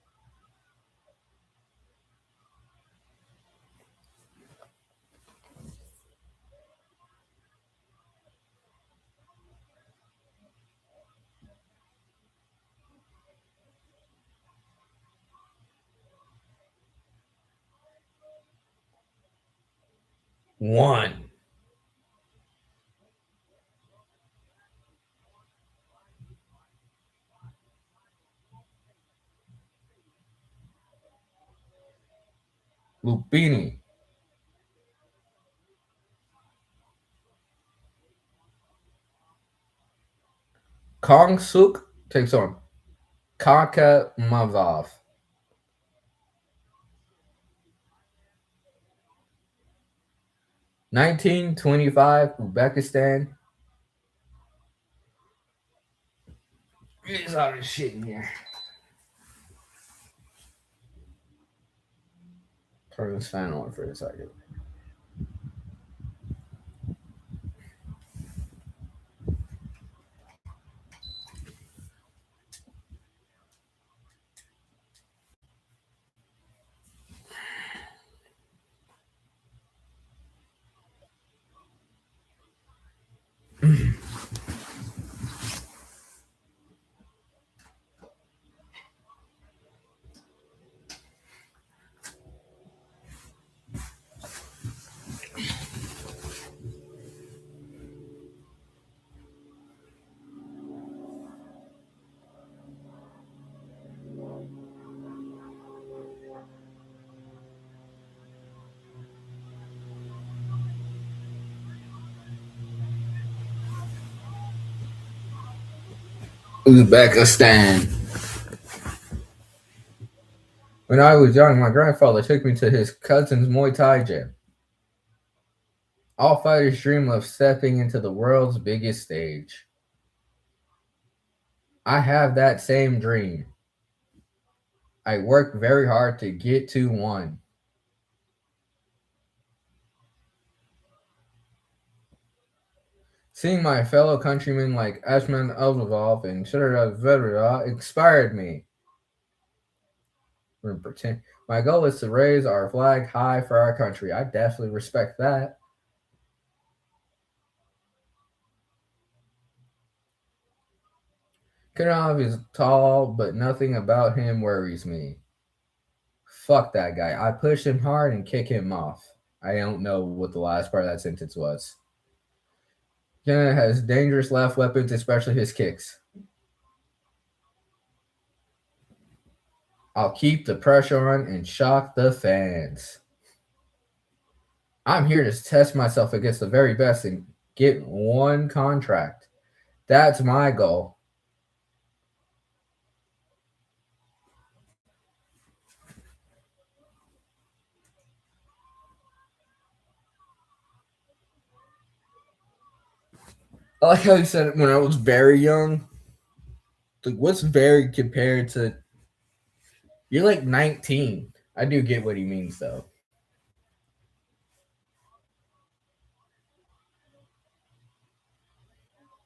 One. Lupini. Kong Suk takes on Kaka Mavov. 1925, Uzbekistan. There's all this shit in here. Turn this fan on for a second. Uzbekistan. When I was young, my grandfather took me to his cousin's Muay Thai gym. All fighters dream of stepping into the world's biggest stage. I have that same dream. I work very hard to get to one. Seeing my fellow countrymen like Ashman Elvov and Shudra Vedra inspired me. My goal is to raise our flag high for our country. I definitely respect that. Kiranov is tall, but nothing about him worries me. Fuck that guy. I push him hard and kick him off. I don't know what the last part of that sentence was. Kenna has dangerous left weapons, especially his kicks. I'll keep the pressure on and shock the fans. I'm here to test myself against the very best and get one contract. That's my goal. I like how he said it when I was very young. Like, what's very compared to? You're like 19. I do get what he means though.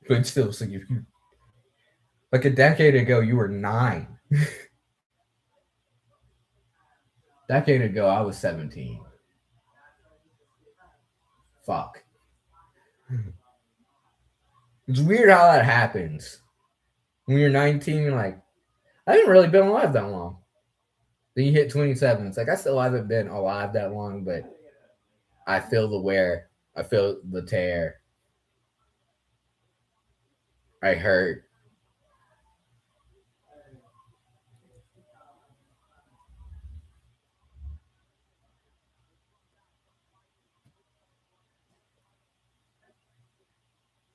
But it's still, so you like a decade ago, you were 9. Decade ago, I was 17. Fuck. It's weird how that happens. When you're 19, you're like, I haven't really been alive that long. Then you hit 27. It's like, I still haven't been alive that long, but I feel the wear. I feel the tear. I hurt.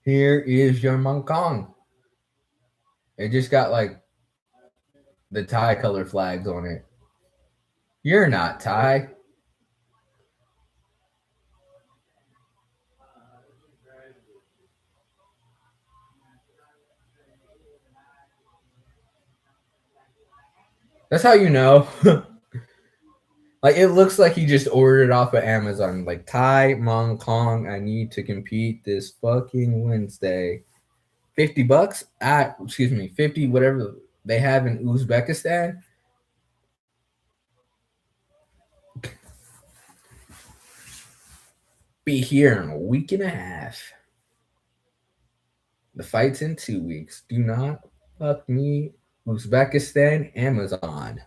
Here is your Kong. It just got like the Thai color flags on it. You're not Thai. That's how you know. Like it looks like he just ordered it off of Amazon. Like Thai Mong Kong, I need to compete this fucking Wednesday. $50 at excuse me, 50 whatever they have in Uzbekistan. Be here in a week and a half. The fight's in 2 weeks. Do not fuck me. Uzbekistan, Amazon.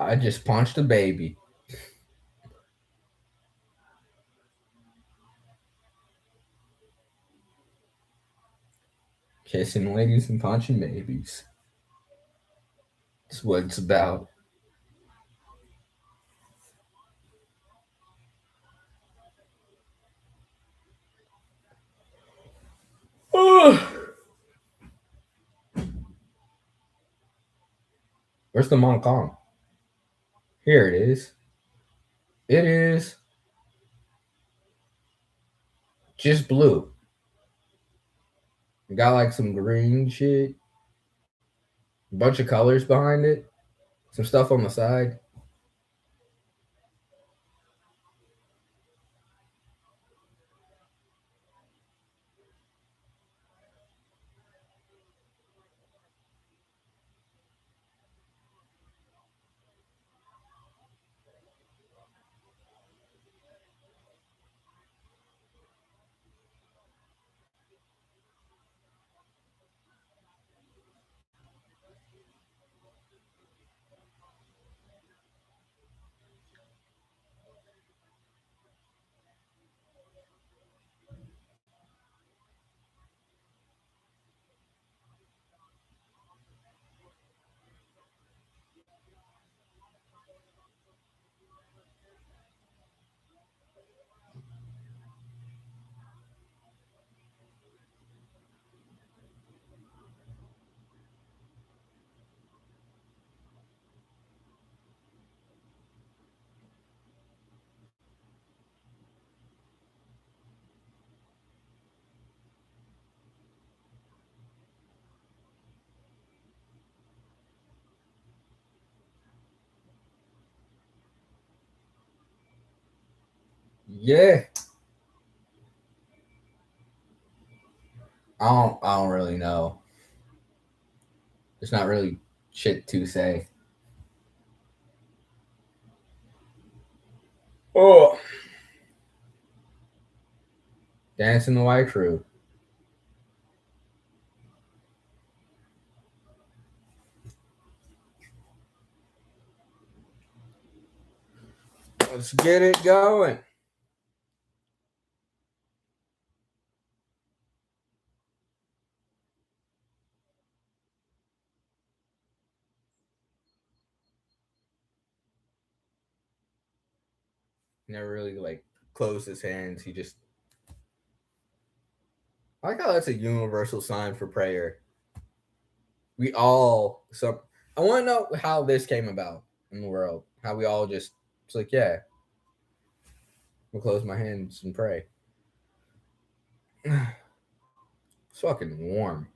I just punched a baby. Kissing ladies and punching babies. That's what it's about. Where's the Mong Kong? Here it is. It is just blue. It got like some green shit, a bunch of colors behind it, some stuff on the side. Yeah. I don't really know. There's not really shit to say. Oh, Dancing the White Crew. Let's get it going. Never really like closed his hands. He just. I like how that's a universal sign for prayer. We all some. I want to know how this came about in the world. How we all just. It's like, yeah, I'll close my hands and pray. It's fucking warm.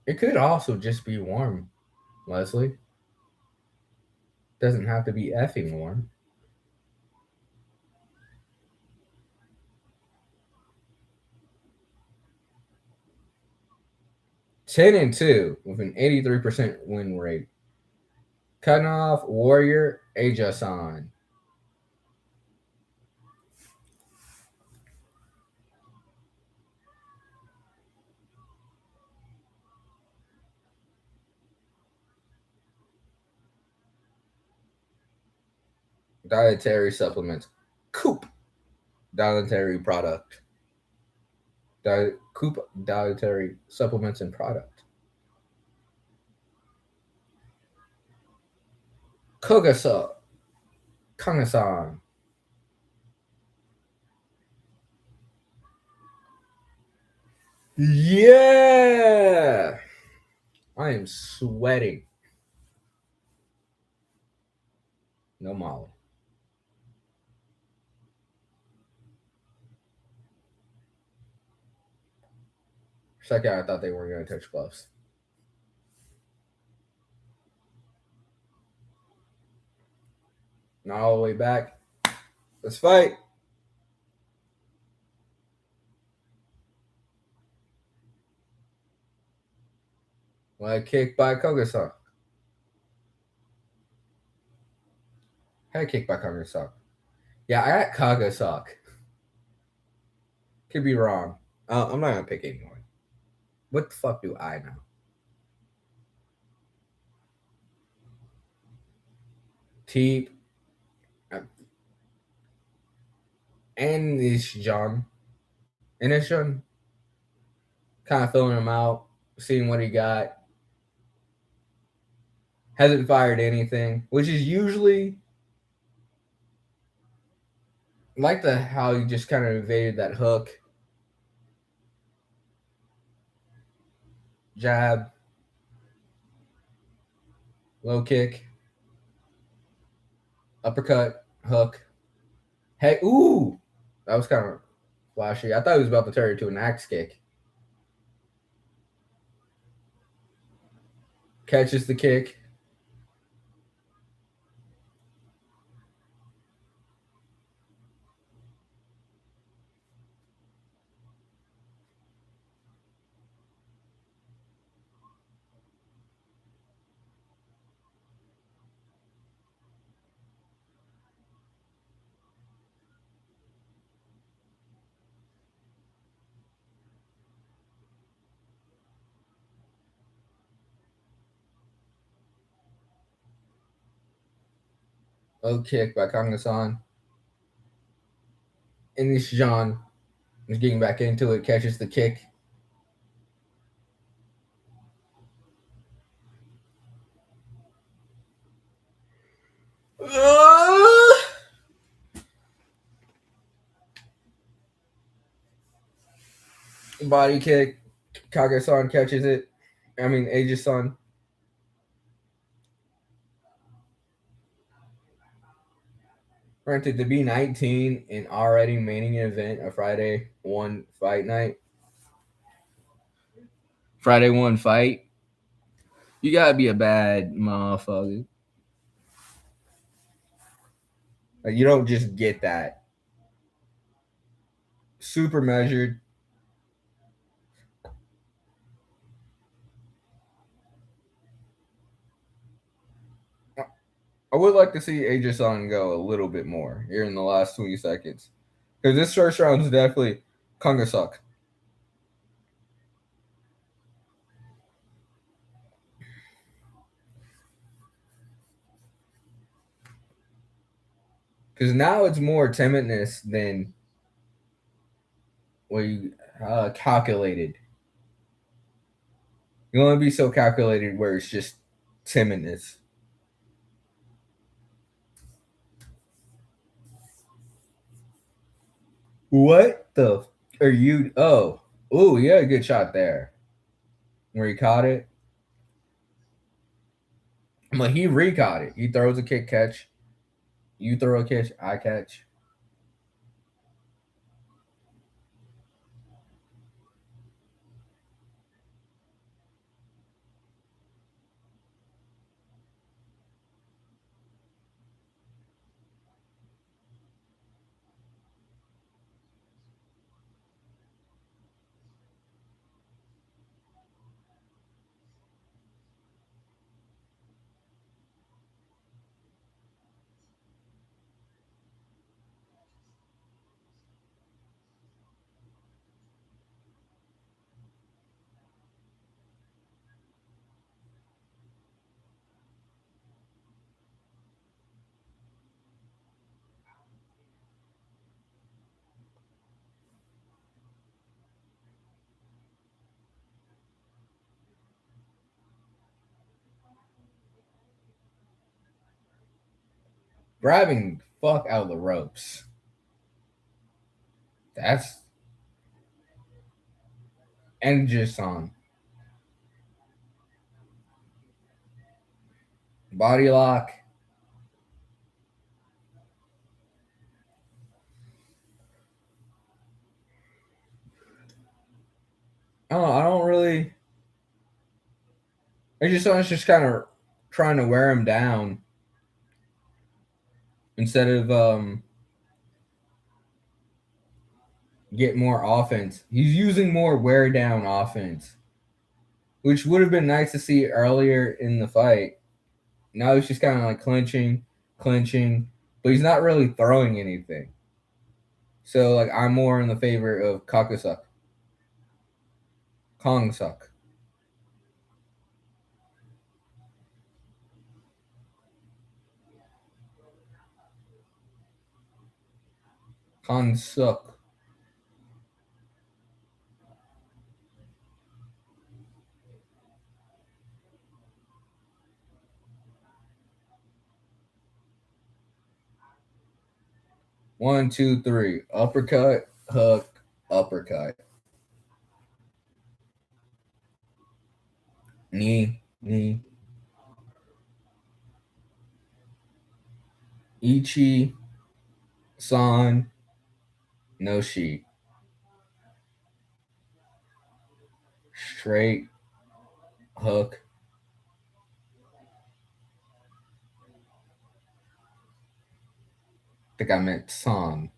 It could also just be warm, Leslie. Doesn't have to be effing warm. 10-2 with an 83% win rate. Cutting off Warrior Ajasan. Dietary supplements. Coop dietary product. Coop dietary supplements and product. Kogasa. Kangasan. Yeah. I am sweating. No Molly. For a second, I thought they weren't going to touch gloves. Not all the way back. Let's fight. Leg kick by Kogasan. Head kick by Kogasan. Yeah, I got Kagasak. Could be wrong. I'm not going to pick anyone. What the fuck do I know? Teep. And this John. And it's John. Kind of filling him out, seeing what he got. Hasn't fired anything, which is usually like the how he just kind of evaded that hook. Jab. Low kick. Uppercut. Hook. Hey, ooh! That was kind of flashy. I thought he was about to turn it to an axe kick. Catches the kick. Low kick by Kangasan. And this John is getting back into it. Catches the kick. Body kick. Kage-san catches it. I mean, Aegis-san. Granted, to be 19 and already main event a Friday one fight night. Friday one fight. You gotta be a bad motherfucker. Like, you don't just get that. Super measured. I would like to see Aegis-on go a little bit more here in the last 20 seconds. Because this first round is definitely Kangasak. Because now it's more timidness than what you calculated. You want to be so calculated where it's just timidness. What the are you? Oh, yeah, a good shot there where he caught it. But he re-caught it. He throws a kick catch. You throw a catch, I catch. Grabbing fuck out of the ropes. That's and just on body lock. I don't really. Just kind of trying to wear him down instead of get more offense. He's using more wear down offense, which would have been nice to see earlier in the fight. Now he's just kind of like clinching, but he's not really throwing anything. So like I'm more in the favor of Kakusak, Kongsak. Konsuk. 1, 2, 3. Uppercut, hook, uppercut. Knee. Ichi, San, no sheet. Straight, hook. I think I meant San.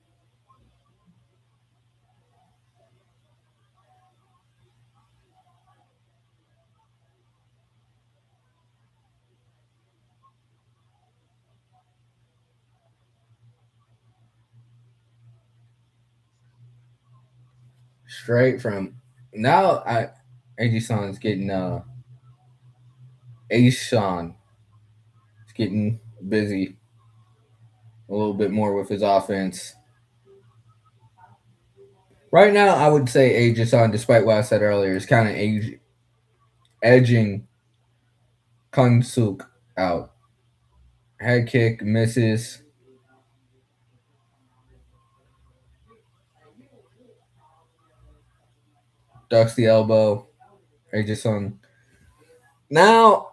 Straight from now I AG San's getting Aishan is getting busy a little bit more with his offense. Right now, I would say Ajason, despite what I said earlier, is kind of edging Kung Suk out. Head kick misses. Ducks the elbow. Ajason. Now,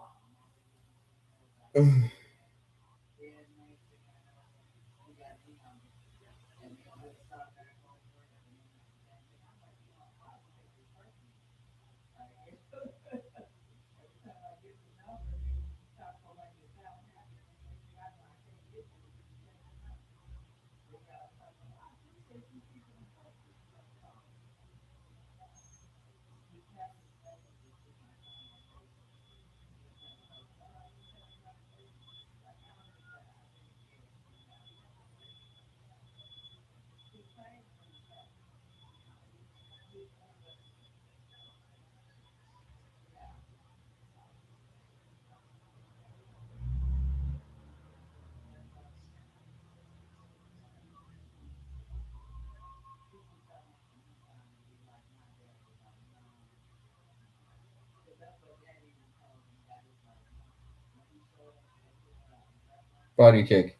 Body kick.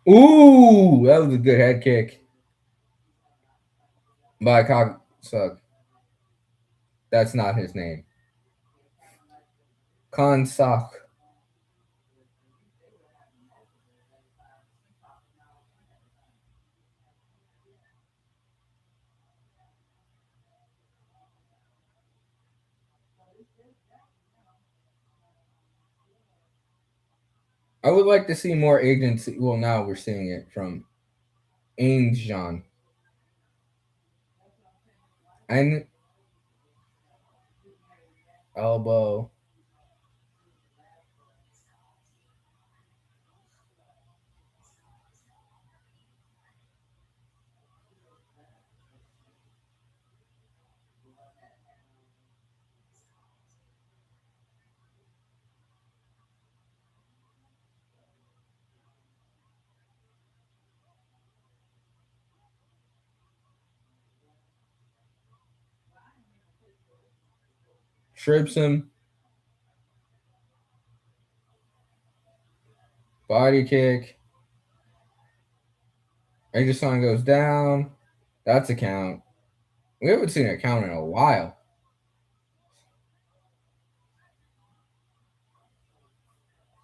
Ooh, that was a good head kick by Cogsug. That's not his name. Konsak. I would like to see more agency. Well, now we're seeing it from Aingeon. And elbow. Trips him. Body kick. Aegison goes down. That's a count. We haven't seen a count in a while.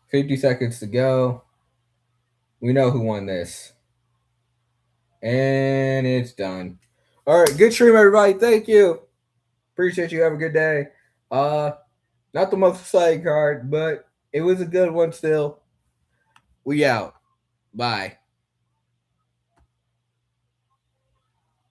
50 seconds to go. We know who won this. And it's done. All right, good stream, everybody. Thank you. Appreciate you. Have a good day. Not the most exciting card, but it was a good one still. We out. Bye.